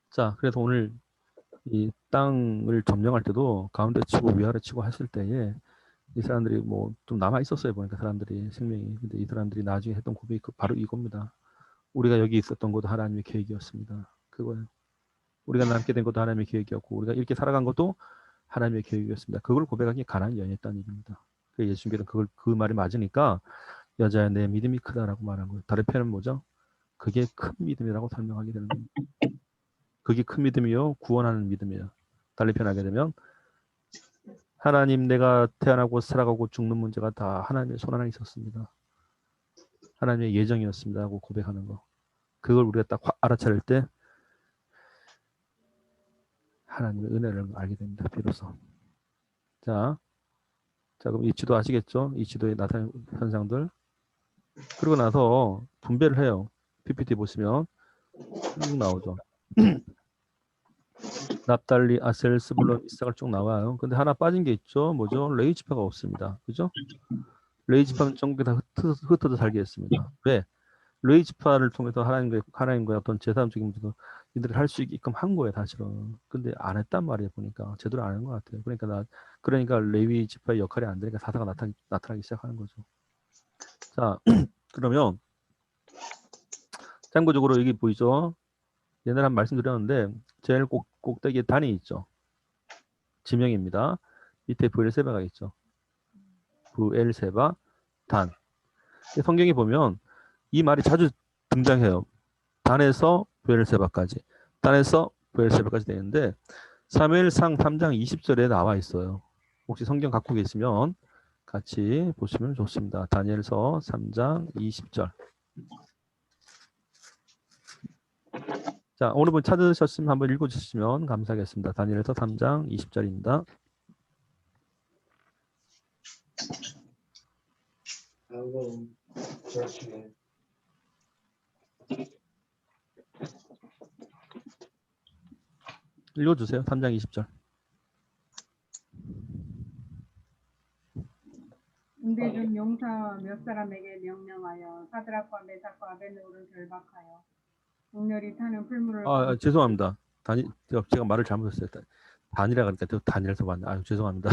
Speaker 1: 자, 그래서 오늘 이 땅을 점령할 때도 가운데 치고 위아래 치고 하실 때에 이 사람들이 뭐 좀 남아 있었어요. 보니까 사람들이 생명이. 근데 이 사람들이 나중에 했던 고백이 바로 이겁니다. 우리가 여기 있었던 것도 하나님의 계획이었습니다. 그거예요. 우리가 남게 된 것도 하나님의 계획이었고 우리가 이렇게 살아간 것도 하나님의 계획이었습니다. 그걸 고백하기 가난한 연이었다는 얘기입니다. 예수님께서 그 말이 맞으니까 여자야 내 믿음이 크다라고 말한 거예요. 다른 표현은 뭐죠? 그게 큰 믿음이라고 설명하게 되는 겁니다. 그게 큰 믿음이요 구원하는 믿음이에요. 달리 표현하게 되면 하나님 내가 태어나고 살아가고 죽는 문제가 다 하나님의 손 안에 있었습니다. 하나님의 예정이었습니다 하고 고백하는 거. 그걸 우리가 딱 알아차릴 때 하나님의 은혜를 알게 됩니다. 비로소. 자, 그럼 이 지도 아시겠죠? 이 지도에 나타나는 현상들. 그리고 나서 분배를 해요. PPT 보시면 쭉 나오죠. 납달리, 아셀, 스불론, 이삭을 쭉 나와요. 근데 하나 빠진 게 있죠. 뭐죠? 레위 지파가 없습니다. 그죠? 레위 지파는 전국에 다 흩어져 살게 했습니다. 왜? 레위 지파를 통해서 하나님과의 어떤 제사함적인 문제도 이들을 할 수 있게끔 한 거예요, 사실은. 근데 안 했단 말이에요, 보니까. 제대로 안 한 것 같아요. 그러니까 레위 지파의 역할이 안 되니까 사사가 나타나기 시작하는 거죠. 자, 그러면 참고적으로 여기 보이죠? 옛날에 한 말씀드렸는데 제일 꼭대기에 단이 있죠. 지명입니다. 밑에 브엘세바가 있죠. 브엘세바, 단. 성경에 보면 이 말이 자주 등장해요. 단에서 브엘세바까지. 단에서 브엘세바까지 되는데 사무엘상 3장 20절에 나와 있어요. 혹시 성경 갖고 계시면 같이 보시면 좋습니다. 다니엘서 3장 20절. 자, 오늘 분 찾으셨으면 한번 읽어주시면 감사하겠습니다. 다니엘서 3장 20절입니다. 읽어주세요. 3장 20절.
Speaker 4: 응대중 용사 몇 사람에게 명령하여 사드락과 메삭과 아벤느고를 결박하여 동렬이 타는 풀무를
Speaker 1: 죄송합니다. 제가 말을 잘못했어요. 단이라 그러니까 다니엘서 봤네. 아유 죄송합니다.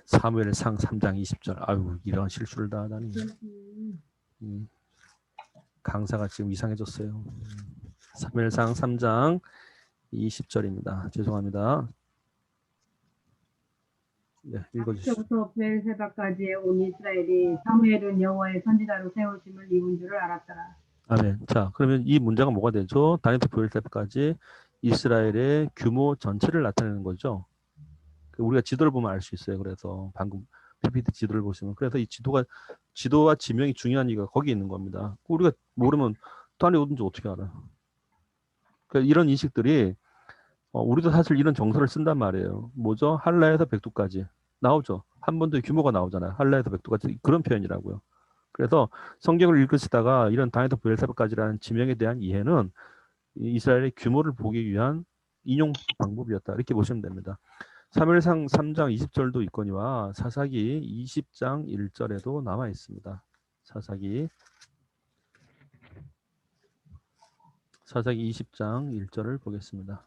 Speaker 1: 사무엘상 3장 20절. 아유 이런 실수를 다 하다니. 강사가 지금 이상해졌어요. 사무엘상 3장 20절입니다. 죄송합니다. 네, 읽어주시죠.
Speaker 4: 부터 브엘세바까지의 온 이스라엘이 사무엘은 여호와의 선지자로 세우심을 입은 줄을 알았더라.
Speaker 1: 아멘. 자, 그러면 이 문제가 뭐가 되죠? 다니엘부터 브엘세바까지 이스라엘의 규모 전체를 나타내는 거죠. 우리가 지도를 보면 알 수 있어요. 그래서 방금 PPT 지도를 보시면 그래서 이 지도와 지명이 중요한 이유가 거기 있는 겁니다. 우리가 모르면 단이 어딘지 어떻게 알아요? 그러니까 이런 인식들이 우리도 사실 이런 정서를 쓴단 말이에요. 뭐죠? 한라에서 백두까지 나오죠. 한 번도 규모가 나오잖아요. 한라에서 백두까지 그런 표현이라고요. 그래서 성경을 읽으시다가 이런 다니엘부터 브엘세바까지라는 지명에 대한 이해는 이스라엘의 규모를 보기 위한 인용 방법이었다. 이렇게 보시면 됩니다. 사무엘상 3장 20절도 있거니와 사사기 20장 1절에도 남아 있습니다. 사사기 20장 1절을 보겠습니다.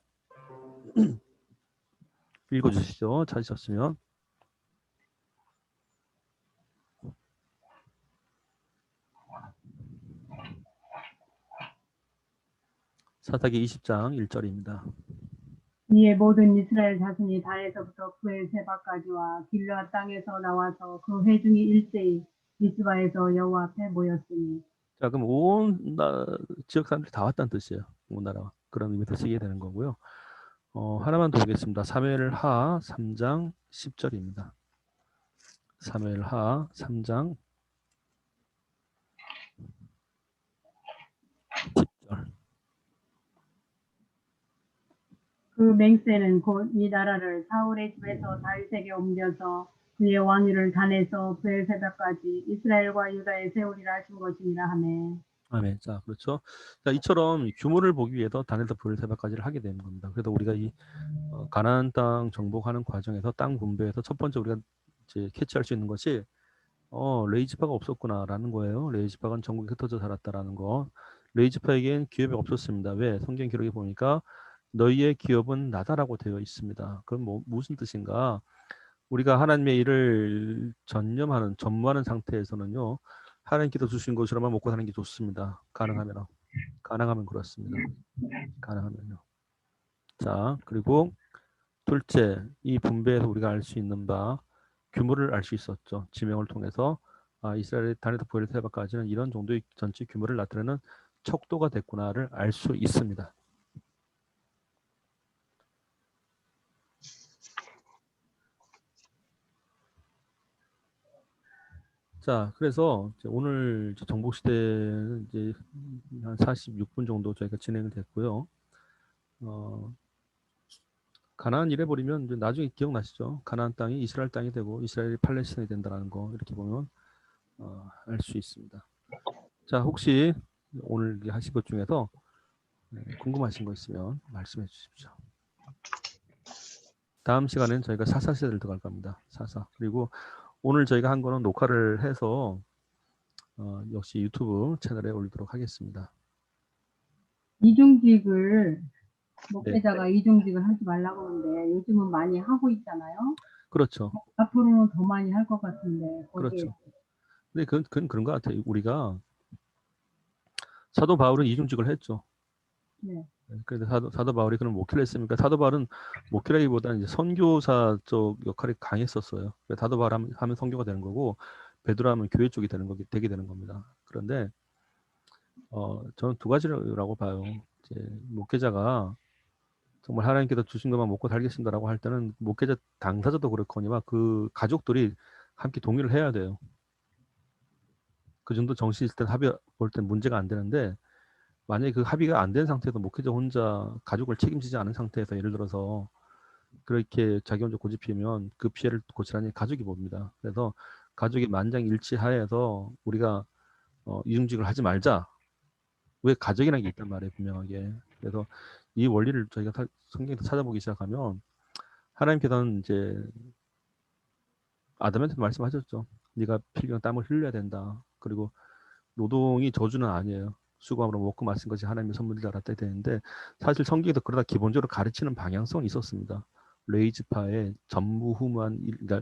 Speaker 1: 읽어주시죠. 찾으셨으면. 사사기 20장 1절입니다.
Speaker 4: 이에 모든 이스라엘 자손이 단에서부터 브엘세바까지와 길르앗 땅에서 나와서 그 회중이 일제히 미스바에서 여호와 앞에 모였으니.
Speaker 1: 자, 그럼 온 지역 사람들이 다 왔다는 뜻이에요. 온 나라가. 그런 의미에서 쓰게 되는 거고요. 하나만 더 보겠습니다. 사무엘하 3장 10절입니다. 사무엘하 3장 10절.
Speaker 4: 그 맹세는 곧 이 나라를 사울의 집에서 다윗에게 옮겨서 그의 왕위를 단에서 브엘세바까지 이스라엘과 유다에 세우리라 하신 것이니라 하매.
Speaker 1: 아멘. 자, 그렇죠. 자, 이처럼 규모를 보기 위해서 단에서 브엘세바까지를 하게 되는 겁니다. 그래서 우리가 이 가나안 땅 정복하는 과정에서 땅 분배에서 첫 번째 우리가 이제 캐치할 수 있는 것이 레이지파가 없었구나라는 거예요. 레이지파가 전국에 흩어져 살았다라는 거. 레이지파에겐 기업이 없었습니다. 왜? 성경 기록에 보니까 너희의 기업은 나다라고 되어 있습니다. 그럼 무슨 뜻인가? 우리가 하나님의 일을 전무하는 상태에서는요. 하나님께서 주신 것으로만 먹고 사는 게 좋습니다. 가능하면 그렇습니다. 가능하면요. 자, 그리고 둘째, 이 분배에서 우리가 알 수 있는 바 규모를 알 수 있었죠. 지명을 통해서 이스라엘의 단에서 브엘세바까지는 이런 정도의 전체 규모를 나타내는 척도가 됐구나를 알 수 있습니다. 자, 그래서 이제 오늘 정복 시대는 이제 한 46분 정도 저희가 진행을 됐고요. 가나안 이래 버리면 이제 나중에 기억나시죠? 가나안 땅이 이스라엘 땅이 되고 이스라엘이 팔레스타인이 된다는 거 이렇게 보면 알 수 있습니다. 자, 혹시 오늘 하신 것 중에서 궁금하신 거 있으면 말씀해 주십시오. 다음 시간에는 저희가 사사 시대를 들어갈 겁니다. 사사. 그리고 오늘 저희가 한 거는 녹화를 해서 역시 유튜브 채널에 올리도록 하겠습니다.
Speaker 4: 이중직을 목회자가 이중직을 하지 말라고 하는데 요즘은 많이 하고 있잖아요.
Speaker 1: 그렇죠.
Speaker 4: 앞으로는 더 많이 할 것 같은데. 거기에
Speaker 1: 그렇죠. 근데 그건 그런 것 같아요. 우리가 사도 바울은 이중직을 했죠.
Speaker 4: 네.
Speaker 1: 그래서 사도 바울이 그런 목회를 했으니까 사도 바울은 목회라기보다는 이제 선교사 쪽 역할이 강했었어요. 사도 바울 하면 선교가 되는 거고 베드로 하면 교회 쪽이 되게 되는 겁니다. 그런데 저는 두 가지라고 봐요. 이제 목회자가 정말 하나님께서 주신 것만 먹고 살겠습니다라고 할 때는 목회자 당사자도 그렇거니와 그 가족들이 함께 동의를 해야 돼요. 그 정도 정신 있을 때 합의 볼 땐 문제가 안 되는데 만약에 그 합의가 안 된 상태에서 목회자 혼자 가족을 책임지지 않은 상태에서 예를 들어서 그렇게 자기 혼자 고집피면 그 피해를 고스란히 가족이 봅니다. 그래서 가족이 만장일치하에서 우리가 이중직을 하지 말자. 왜 가족이라는 게 있단 말이에요, 분명하게. 그래서 이 원리를 저희가 성경에서 찾아보기 시작하면 하나님께서는 이제 아담한테 말씀하셨죠. 네가 필경한 땀을 흘려야 된다. 그리고 노동이 저주는 아니에요. 수고함으로 먹고 마신 것이 하나님의 선물을 알았다 되는데 사실 성경에도 그러다 기본적으로 가르치는 방향성이 있었습니다. 레이지파의 전무후무한 그러니까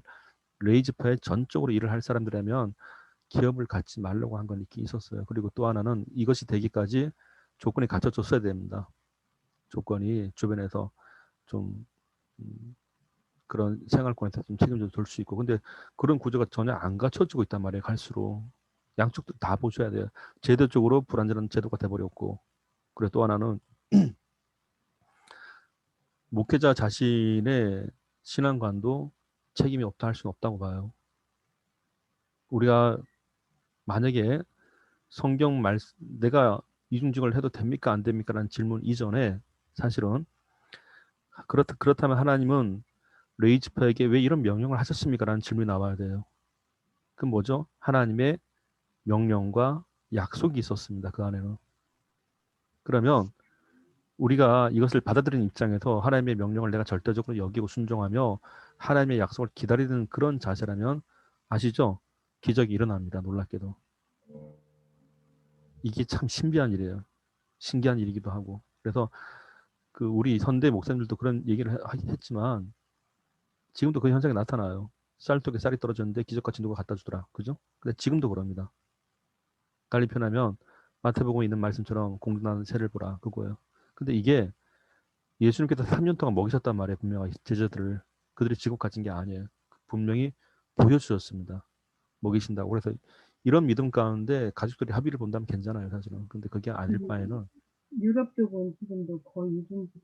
Speaker 1: 레이지파의 전적으로 일을 할 사람들이라면 기업을 갖지 말라고 한 건 있긴 있었어요. 그리고 또 하나는 이것이 되기까지 조건이 갖춰졌어야 됩니다. 조건이 주변에서 좀 그런 생활권에서 좀 책임져 줄 수 있고 근데 그런 구조가 전혀 안 갖춰지고 있단 말이에요. 갈수록 양쪽도 다 보셔야 돼요. 제도적으로 불안전한 제도가 돼버렸고 그리고 또 하나는 목회자 자신의 신앙관도 책임이 없다 할 수는 없다고 봐요. 우리가 만약에 성경 내가 이중직을 해도 됩니까 안 됩니까 라는 질문 이전에 사실은 그렇다면 하나님은 레이지파에게 왜 이런 명령을 하셨습니까 라는 질문이 나와야 돼요. 그건 뭐죠? 하나님의 명령과 약속이 있었습니다. 그 안에는. 그러면 우리가 이것을 받아들이는 입장에서 하나님의 명령을 내가 절대적으로 여기고 순종하며 하나님의 약속을 기다리는 그런 자세라면 아시죠? 기적이 일어납니다. 놀랍게도. 이게 참 신비한 일이에요. 신기한 일이기도 하고. 그래서 그 우리 선대 목사님들도 그런 얘기를 했지만 지금도 그 현상이 나타나요. 쌀떡에 쌀이 떨어졌는데 기적같이 누가 갖다 주더라. 그죠? 근데 지금도 그럽니다. 달리 표현하면 마태복음에 있는 말씀처럼 공중나는 새를 보라. 그거예요. 근데 이게 예수님께서 3년 동안 먹이셨단 말이에요. 분명히 제자들을. 그들이 지고 가진 게 아니에요. 분명히 보여주셨습니다. 먹이신다고. 그래서 이런 믿음 가운데 가족들이 합의를 본다면 괜찮아요. 사실은. 근데 그게 아닐 바에는
Speaker 4: 유럽 쪽은 지금도 거의 이중주의.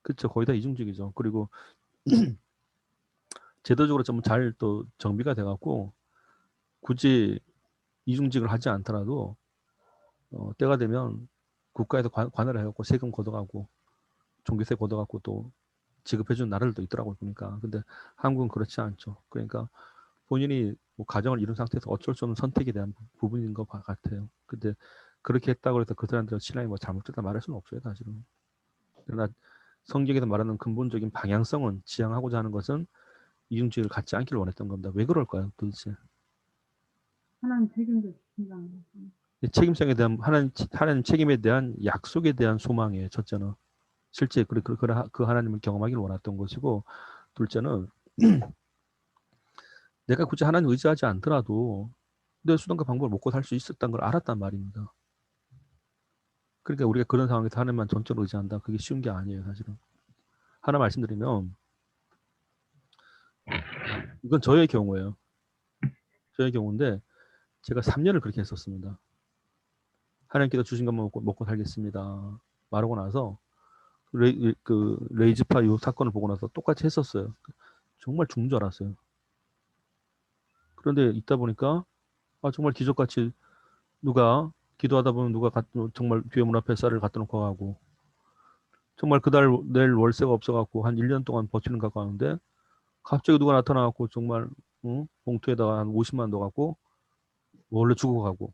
Speaker 1: 그렇죠. 거의 다 이중직이죠. 그리고 제도적으로 좀 잘 또 정비가 돼갖고 굳이 이중직을 하지 않더라도 때가 되면 국가에서 관할을 해갖고 세금 걷어가고 종교세 걷어갖고 또 지급해주는 나라들도 있더라고요. 보니까. 근데 한국은 그렇지 않죠. 그러니까 본인이 뭐 가정을 이룬 상태에서 어쩔 수 없는 선택에 대한 부분인 것 같아요. 근데 그렇게 했다고 해서 그 사람들의 신앙이 뭐 잘못됐다 말할 수는 없어요. 사실은. 그러나 성경에서 말하는 근본적인 방향성은 지향하고자 하는 것은 이중직을 갖지 않기를 원했던 겁니다. 왜 그럴까요? 도대체.
Speaker 4: 하나님 책임져 주신다는 거죠.
Speaker 1: 책임성에 대한 하나님 책임에 대한 약속에 대한 소망이에요. 첫째는 실제 그 하나님을 경험하기를 원했던 것이고, 둘째는 내가 굳이 하나님 의지하지 않더라도 내 수단과 방법을 먹고 살 수 있었다는 걸 알았단 말입니다. 그러니까 우리가 그런 상황에서 하나님만 전적으로 의지한다. 그게 쉬운 게 아니에요. 사실은. 하나 말씀드리면 이건 저의 경우예요. 저의 경우인데 제가 3년을 그렇게 했었습니다. 하나님께서 주신 것만 먹고 살겠습니다. 말하고 나서 레이즈파 이 사건을 보고 나서 똑같이 했었어요. 정말 죽는 줄 알았어요. 그런데 있다 보니까 정말 기적같이 누가 기도하다 보면 누가 정말 교회 문 앞에 쌀을 갖다 놓고 가고 정말 그달 낼 월세가 없어갖고 한 1년 동안 버티는 것 같는데 갑자기 누가 나타나갖고 정말 봉투에다가 한 50만 원 넣어갖고 원래 주고 가고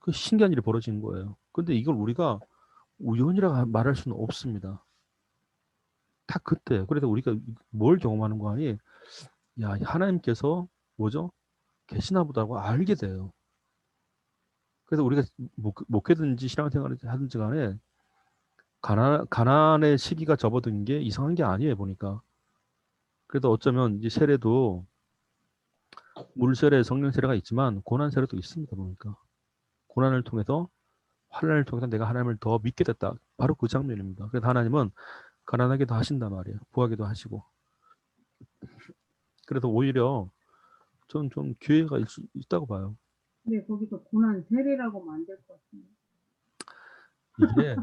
Speaker 1: 그 신기한 일이 벌어지는 거예요. 근데 이걸 우리가 우연이라고 말할 수는 없습니다. 다 그때. 그래서 우리가 뭘 경험하는 거 아니? 야, 하나님께서 뭐죠? 계시나 보다고 알게 돼요. 그래서 우리가 목회든지 신앙생활을 하든지 간에 가난의 시기가 접어든 게 이상한 게 아니에요, 보니까. 그래도 어쩌면 이제 세례도 물세례, 성령 세례가 있지만 고난 세례도 있습니다, 보니까. 고난을 통해서 환난을 통해서 내가 하나님을 더 믿게 됐다. 바로 그 장면입니다. 그래서 하나님은 가난하게도 하신단 말이에요. 부하게도 하시고. 그래서 오히려 저는 좀 기회가 있다고 봐요.
Speaker 4: 근데 거기서 고난 세례라고 만들 것 같은데.
Speaker 1: 이게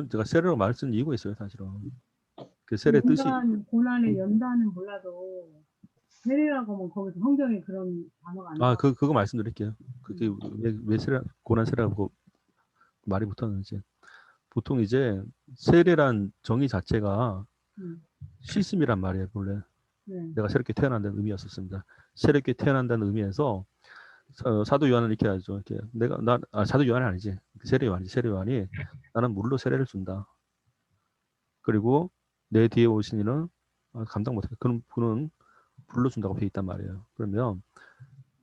Speaker 1: 제가 세례로 말 쓴 이유가 있어요, 사실은. 그 세례 뜻이
Speaker 4: 고난의 연단은 몰라도 세례라고 하면 거기서 성경에 그런 단어가 안 나와.
Speaker 1: 그거 말씀드릴게요. 그게 왜 고난 세례라고 말이 붙었는지. 보통 이제 세례란 정의 자체가 씻음이란 말이에요, 본래.
Speaker 4: 네.
Speaker 1: 내가 새롭게 태어난다는 의미였었습니다. 새롭게 태어난다는 의미에서 사도 요한은 이렇게 하죠. 이렇게 사도 요한이 아니지. 세례 요한이 나는 물로 세례를 준다. 그리고 내 뒤에 오신 이는 감당 못해. 그런 분은 불로 준다고 돼 있단 말이에요. 그러면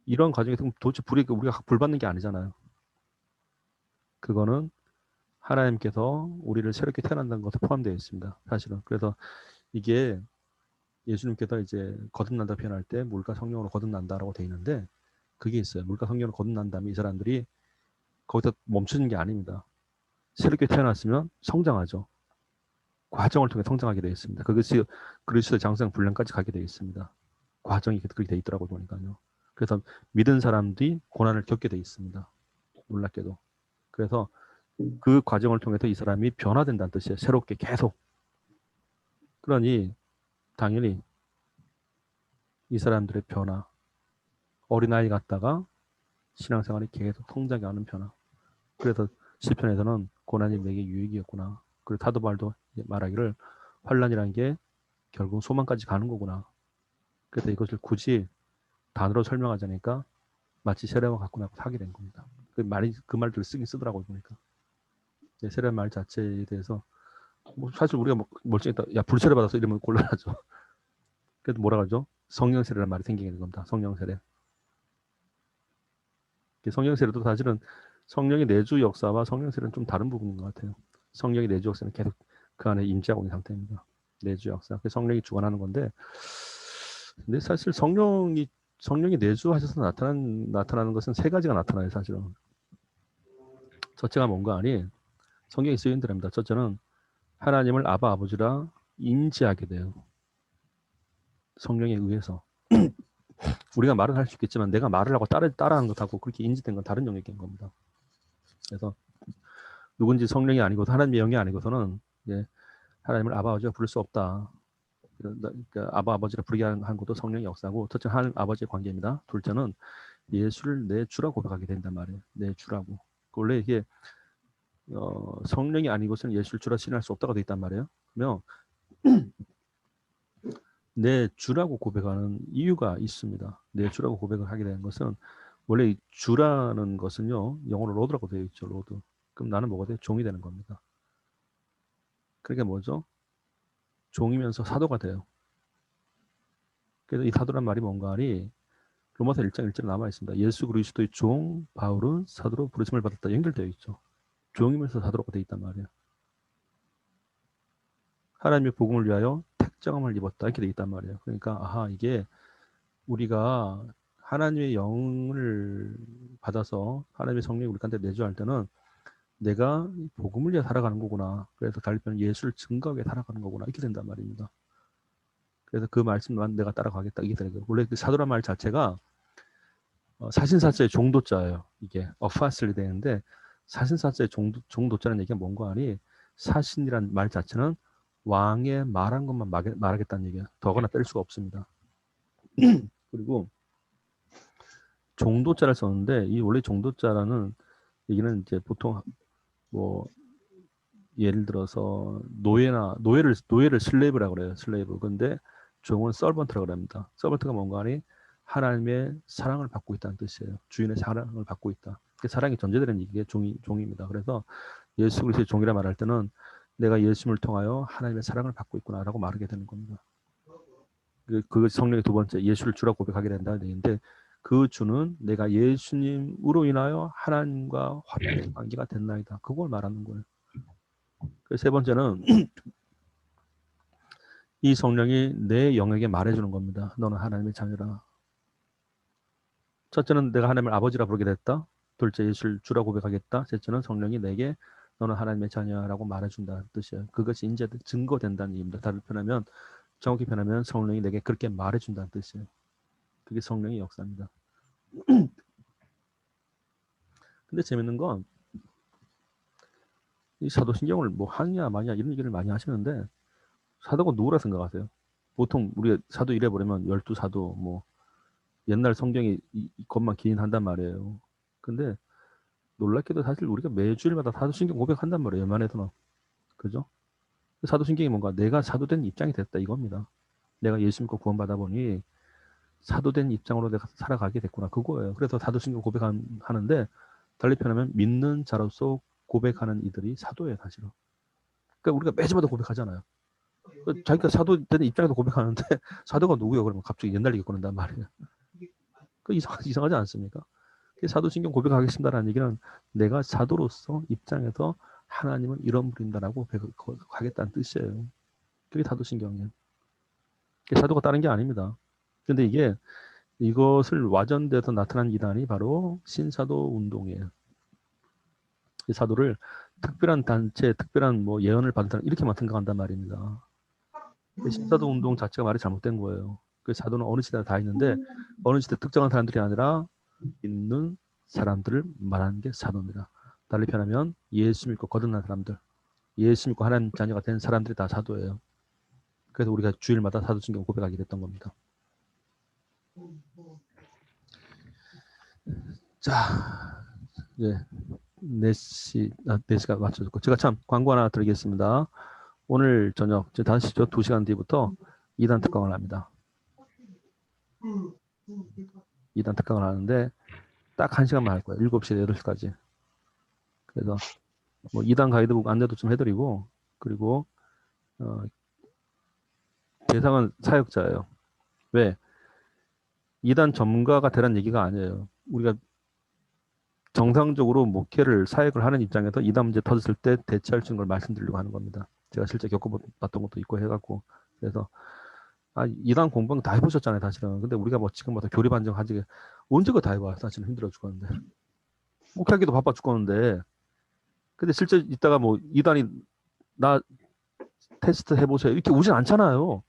Speaker 1: 이런 과정에서 도대체 우리가 불 받는 게 아니잖아요. 그거는 하나님께서 우리를 새롭게 태어난다는 것에 포함되어 있습니다. 사실은. 그래서 이게 예수님께서 이제 거듭난다 표현할 때 물과 성령으로 거듭난다라고 돼 있는데 그게 있어요. 물과 성령으로 거듭난 다음에 이 사람들이 거기서 멈추는 게 아닙니다. 새롭게 태어났으면 성장하죠. 과정을 통해 성장하게 되어 있습니다. 그것이 그리스도의 장성 분량까지 가게 되어 있습니다. 과정이 그렇게 되어 있더라고요. 보니까요. 그래서 믿은 사람들이 고난을 겪게 되어 있습니다. 놀랍게도. 그래서 그 과정을 통해서 이 사람이 변화된다는 뜻이에요. 새롭게 계속. 그러니 당연히 이 사람들의 변화, 어린아이 같다가 신앙생활이 계속 성장하는 변화. 그래서 시편에서는 고난이 내게 유익이었구나. 그리고 사도 바울도 말하기를 환난이라는 게 결국 소망까지 가는 거구나. 그래서 이것을 굳이 단어로 설명하자니까 마치 세례와 같구나 하게 된 겁니다. 그 말들을 쓰더라고요, 보니까. 세례 말 자체에 대해서 뭐 사실 우리가 뭐 멀쩡했다. 야 불세례 받아서 이러면 곤란하죠. 그래도 뭐라 그러죠? 성령 세례라는 말이 생기게 된 겁니다. 성령 세례. 성령 세례도 사실은 성령의 내주 역사와 성령 세례는 좀 다른 부분인 것 같아요. 성령의 내주 역사는 계속 그 안에 임재하고 있는 상태입니다. 내주 역사. 그 성령이 주관하는 건데, 근데 사실 성령이 내주하셔서 나타나는 것은 세 가지가 나타나요. 사실은. 첫째가 뭔가 하니 성경에 쓰인 대로입니다. 첫째는 하나님을 아바 아버지라 인지하게 돼요. 성령에 의해서. 우리가 말은 할 수 있겠지만 내가 말을 하고 따라하는 것하고 그렇게 인지된 건 다른 영역인 겁니다. 그래서 누군지 성령이 아니고 하나님의 영이 아니고서는 하나님을 아바 아버지가 부를 수 없다. 그러니까 아바 아버지라 부르게 한 것도 성령의 역사고, 첫째는 하나님 아버지의 관계입니다. 둘째는 예수를 내 주라고 고백하게 된단 말이에요. 내 주라고. 원래 이게 성령이 아니고서는 예수를 주라 신할 수 없다고 돼 있단 말이에요. 그러면 내 주라고 고백하는 이유가 있습니다. 내 주라고 고백을 하게 되는 것은 원래 이 주라는 것은요, 영어로 로드라고 되어 있죠. 로드. 그럼 나는 뭐가 돼요? 종이 되는 겁니다. 그러니까 뭐죠? 종이면서 사도가 돼요. 그래서 이 사도란 말이 뭔가 하니 로마서 1장 1절에 남아 있습니다. 예수 그리스도의 종 바울은 사도로 부르심을 받았다. 연결되어 있죠. 종이면서 사도라고 되어 있단 말이에요. 하나님의 복음을 위하여 택정함을 입었다. 이렇게 되어 있단 말이에요. 그러니까 이게 우리가 하나님의 영을 받아서 하나님의 성령이 우리한테 내주할 때는 내가 복음을 위해 살아가는 거구나. 그래서 달리 표현 예수를 증거하게 살아가는 거구나. 이렇게 된단 말입니다. 그래서 그 말씀만 내가 따라가겠다. 이게 되는 거예요. 원래 그 사도란 말 자체가 사신사자의 종도자예요. 이게 어파슬이 되는데 사신사자의 종도자는 얘기가 뭔가 하니 사신이란 말 자체는 왕의 말한 것만 말하겠다는 얘기예요. 더거나 뺄 수가 없습니다. 그리고 종도자를 썼는데 이 원래 종도자라는 얘기는 이제 보통 뭐 예를 들어서 노예를 슬레이브라고 그래요. 슬레이브. 근데 종은 서번트라고 합니다. 서번트가 뭔가 하니 하나님의 사랑을 받고 있다는 뜻이에요. 주인의 사랑을 받고 있다. 사랑이 전제되는 이게 종입니다. 그래서 예수 그리스도의 종이라 말할 때는 내가 예수님을 통하여 하나님의 사랑을 받고 있구나라고 말하게 되는 겁니다. 그 성령의 두 번째 예수를 주라고 고백하게 된다는 얘기인데 그 주는 내가 예수님으로 인하여 하나님과 화평의 관계가 됐나이다. 그걸 말하는 거예요. 세 번째는 이 성령이 내 영에게 말해주는 겁니다. 너는 하나님의 자녀라. 첫째는 내가 하나님을 아버지라 부르게 됐다. 둘째 예수를 주라 고백하겠다. 셋째는 성령이 내게 너는 하나님의 자녀라고 말해준다는 뜻이에요. 그것이 이제 증거된다는 얘기입니다. 정확히 표현하면 성령이 내게 그렇게 말해준다는 뜻이에요. 그게 성령의 역사입니다. 근데 재밌는 건 이 사도신경을 뭐 하느냐 마냐 이런 얘기를 많이 하시는데 사도가 누구라 생각하세요? 보통 우리가 사도 이래 보려면 12사도 뭐 옛날 성경이 이것만 기인한단 말이에요. 근데 놀랍게도 사실 우리가 매주일마다 사도신경 고백한단 말이에요. 웬만해서는. 그죠? 사도신경이 뭔가 내가 사도된 입장이 됐다 이겁니다. 내가 예수 믿고 구원받아 보니 사도된 입장으로 내가 살아가게 됐구나. 그거예요. 그래서 사도신경 고백하는데 달리 표현하면 믿는 자로서 고백하는 이들이 사도예요. 사실은. 그러니까 우리가 매주마다 고백하잖아요. 자기가 사도된 입장에서 고백하는데 사도가 누구요? 그러면 갑자기 옛날 얘기 꺼낸단 말이에요. 그 이상하지 않습니까? 사도신경 고백하겠습니다라는 얘기는 내가 사도로서 입장에서 하나님은 이런 분이다라고 하겠다는 뜻이에요. 그게 사도신경이에요. 사도가 다른 게 아닙니다. 근데 이것을 와전돼서 나타난 이단이 바로 신사도 운동이에요. 이 사도를 특별한 단체, 특별한 뭐 예언을 받은 사람 이렇게만 생각한단 말입니다. 신사도 운동 자체가 말이 잘못된 거예요. 그 사도는 어느 시대나 다 있는데 어느 시대 특정한 사람들이 아니라 있는 사람들을 말하는 게 사도입니다. 달리 표현하면 예수 믿고 거듭난 사람들, 예수 믿고 하나님 자녀가 된 사람들이 다 사도예요. 그래서 우리가 주일마다 사도신경 고백하게 됐던 겁니다. 자, 이제 4시가 맞춰졌고 제가 참 광고 하나 드리겠습니다. 오늘 저녁 5시죠. 2시간 뒤부터 2단 특강을 합니다. 2단 특강을 하는데 딱 1시간만 할 거예요. 7시에서 8시까지. 그래서 뭐 2단 가이드북 안내도 좀 해드리고, 그리고 대상은 사역자예요. 왜? 2단 전문가가 되란 얘기가 아니에요. 우리가 정상적으로 목회를 사역을 하는 입장에서 2단 문제 터졌을 때 대처할 수 있는 걸 말씀드리려고 하는 겁니다. 제가 실제 겪어봤던 것도 있고 해갖고. 그래서 2단 공부는 다 해보셨잖아요, 사실은. 근데 우리가 뭐 지금 교리 반증 하지 언제 그거 다 해봐. 사실은 힘들어 죽었는데. 목회하기도 바빠 죽었는데. 근데 실제 이따가 뭐 2단이 나 테스트 해보세요. 이렇게 오진 않잖아요.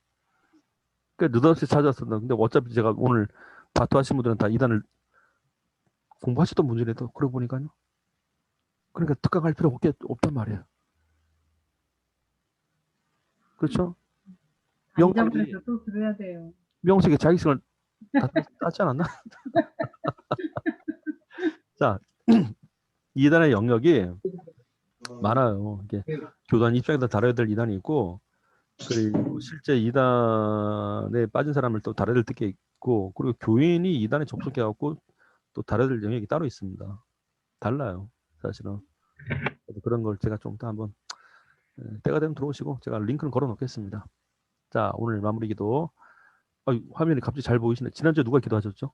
Speaker 1: 그러니까 느닷없이 찾아왔었나. 근데 어차피 제가 오늘 바투 하신 분들은 다 2단을 공부하셨던 분들이라도 그러고 보니까요. 그러니까 특강할 필요 없단 말이에요. 그렇죠?
Speaker 4: 잊어버려서 또 들어야 돼요.
Speaker 1: 명색에 자기성을 다 따지 않았나? 자, 2단의 영역이 많아요. 이게 교단 입장에서 다뤄야 될 2단이 있고, 그리고 실제 2단에 빠진 사람을 또 다뤄야 될 게 있고, 그리고 교인이 2단에 접속해갖고 또 다뤄야 될 영역이 따로 있습니다. 달라요, 사실은. 그래서 그런 걸 제가 좀 더 한번 때가 되면 들어오시고 제가 링크는 걸어 놓겠습니다. 자, 오늘 마무리 기도. 화면이 갑자기 잘 보이시네. 지난주에 누가 기도하셨죠?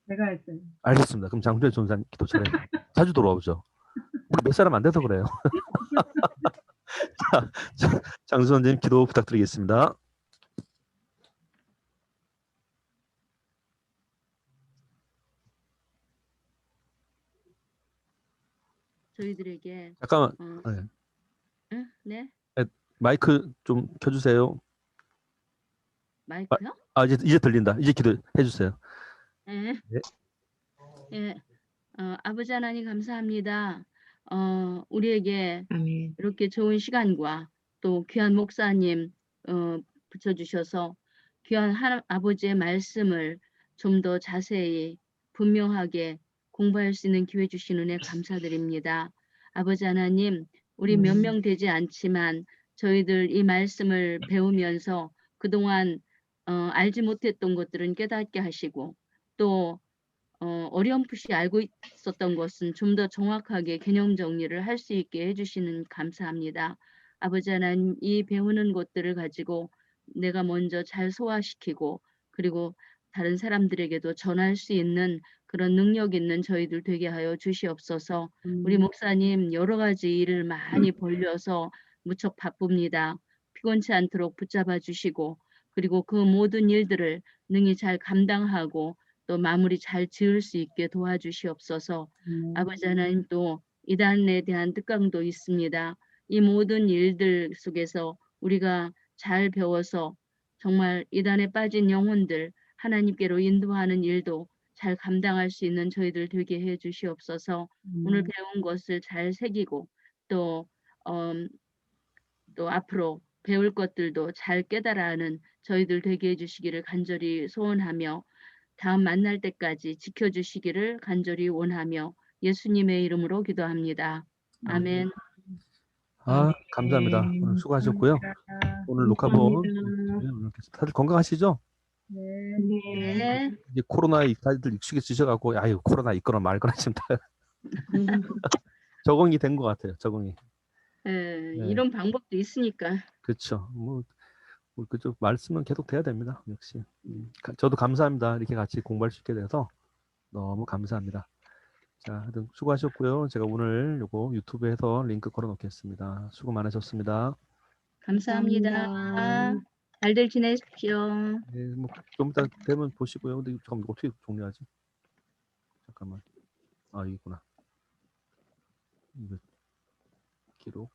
Speaker 4: 제가 했어요.
Speaker 1: 알겠습니다. 그럼 장준현 전사님 기도 잘해요. 자주 돌아오죠. 우리 몇 사람 안 돼서 그래요. 자, 장준 선생님 기도 부탁드리겠습니다.
Speaker 3: 저희들에게
Speaker 1: 잠깐만.
Speaker 3: 네. 응? 네?
Speaker 1: 마이크 좀 켜주세요.
Speaker 3: 마이크요?
Speaker 1: 이제 들린다. 이제 기도해 주세요.
Speaker 3: 네.
Speaker 1: 네.
Speaker 3: 예. 아버지 하나님 감사합니다. 우리에게
Speaker 2: 아멘.
Speaker 3: 이렇게 좋은 시간과 또 귀한 목사님 붙여주셔서 귀한 아버지의 말씀을 좀 더 자세히 분명하게 공부할 수 있는 기회 주신 은혜 감사드립니다. 아버지 하나님, 우리 몇 명 되지 않지만 저희들 이 말씀을 배우면서 그동안 알지 못했던 것들은 깨닫게 하시고 또 어렴풋이 알고 있었던 것은 좀 더 정확하게 개념 정리를 할 수 있게 해주시는 감사합니다. 아버지 하나님, 이 배우는 것들을 가지고 내가 먼저 잘 소화시키고 그리고 다른 사람들에게도 전할 수 있는 그런 능력 있는 저희들 되게 하여 주시옵소서. 우리 목사님 여러 가지 일을 많이 벌려서 무척 바쁩니다. 피곤치 않도록 붙잡아 주시고 그리고 그 모든 일들을 능히 잘 감당하고 또 마무리 잘 지을 수 있게 도와주시옵소서. 아버지 하나님 또 이단에 대한 특강도 있습니다. 이 모든 일들 속에서 우리가 잘 배워서 정말 이단에 빠진 영혼들 하나님께로 인도하는 일도 잘 감당할 수 있는 저희들 되게 해 주시옵소서. 오늘 배운 것을 잘 새기고 또 앞으로 배울 것들도 잘 깨달아하는 저희들 되게 해주시기를 간절히 소원하며 다음 만날 때까지 지켜주시기를 간절히 원하며 예수님의 이름으로 기도합니다. 아멘.
Speaker 1: 감사합니다. 오늘 수고하셨고요. 오늘 녹화본 다들 건강하시죠?
Speaker 3: 네.
Speaker 1: 이제 코로나에 다들 익숙해지셔갖고 아유 코로나 있거나 말거나 지금 다 적응이 된 것 같아요. 적응이. 네.
Speaker 3: 이런 방법도 있으니까.
Speaker 1: 그렇죠. 뭐 그쪽 말씀은 계속 돼야 됩니다. 역시. 저도 감사합니다. 이렇게 같이 공부할 수 있게 돼서 너무 감사합니다. 자, 하여튼 수고하셨고요. 제가 오늘 요거 유튜브에서 링크 걸어 놓겠습니다. 수고 많으셨습니다.
Speaker 3: 감사합니다. 잘들 지내십시오.
Speaker 1: 네, 뭐 좀 이따 되면 보시고요. 근데 잠깐 어떻게 정리하지? 잠깐만. 이거구나. 이거 기록.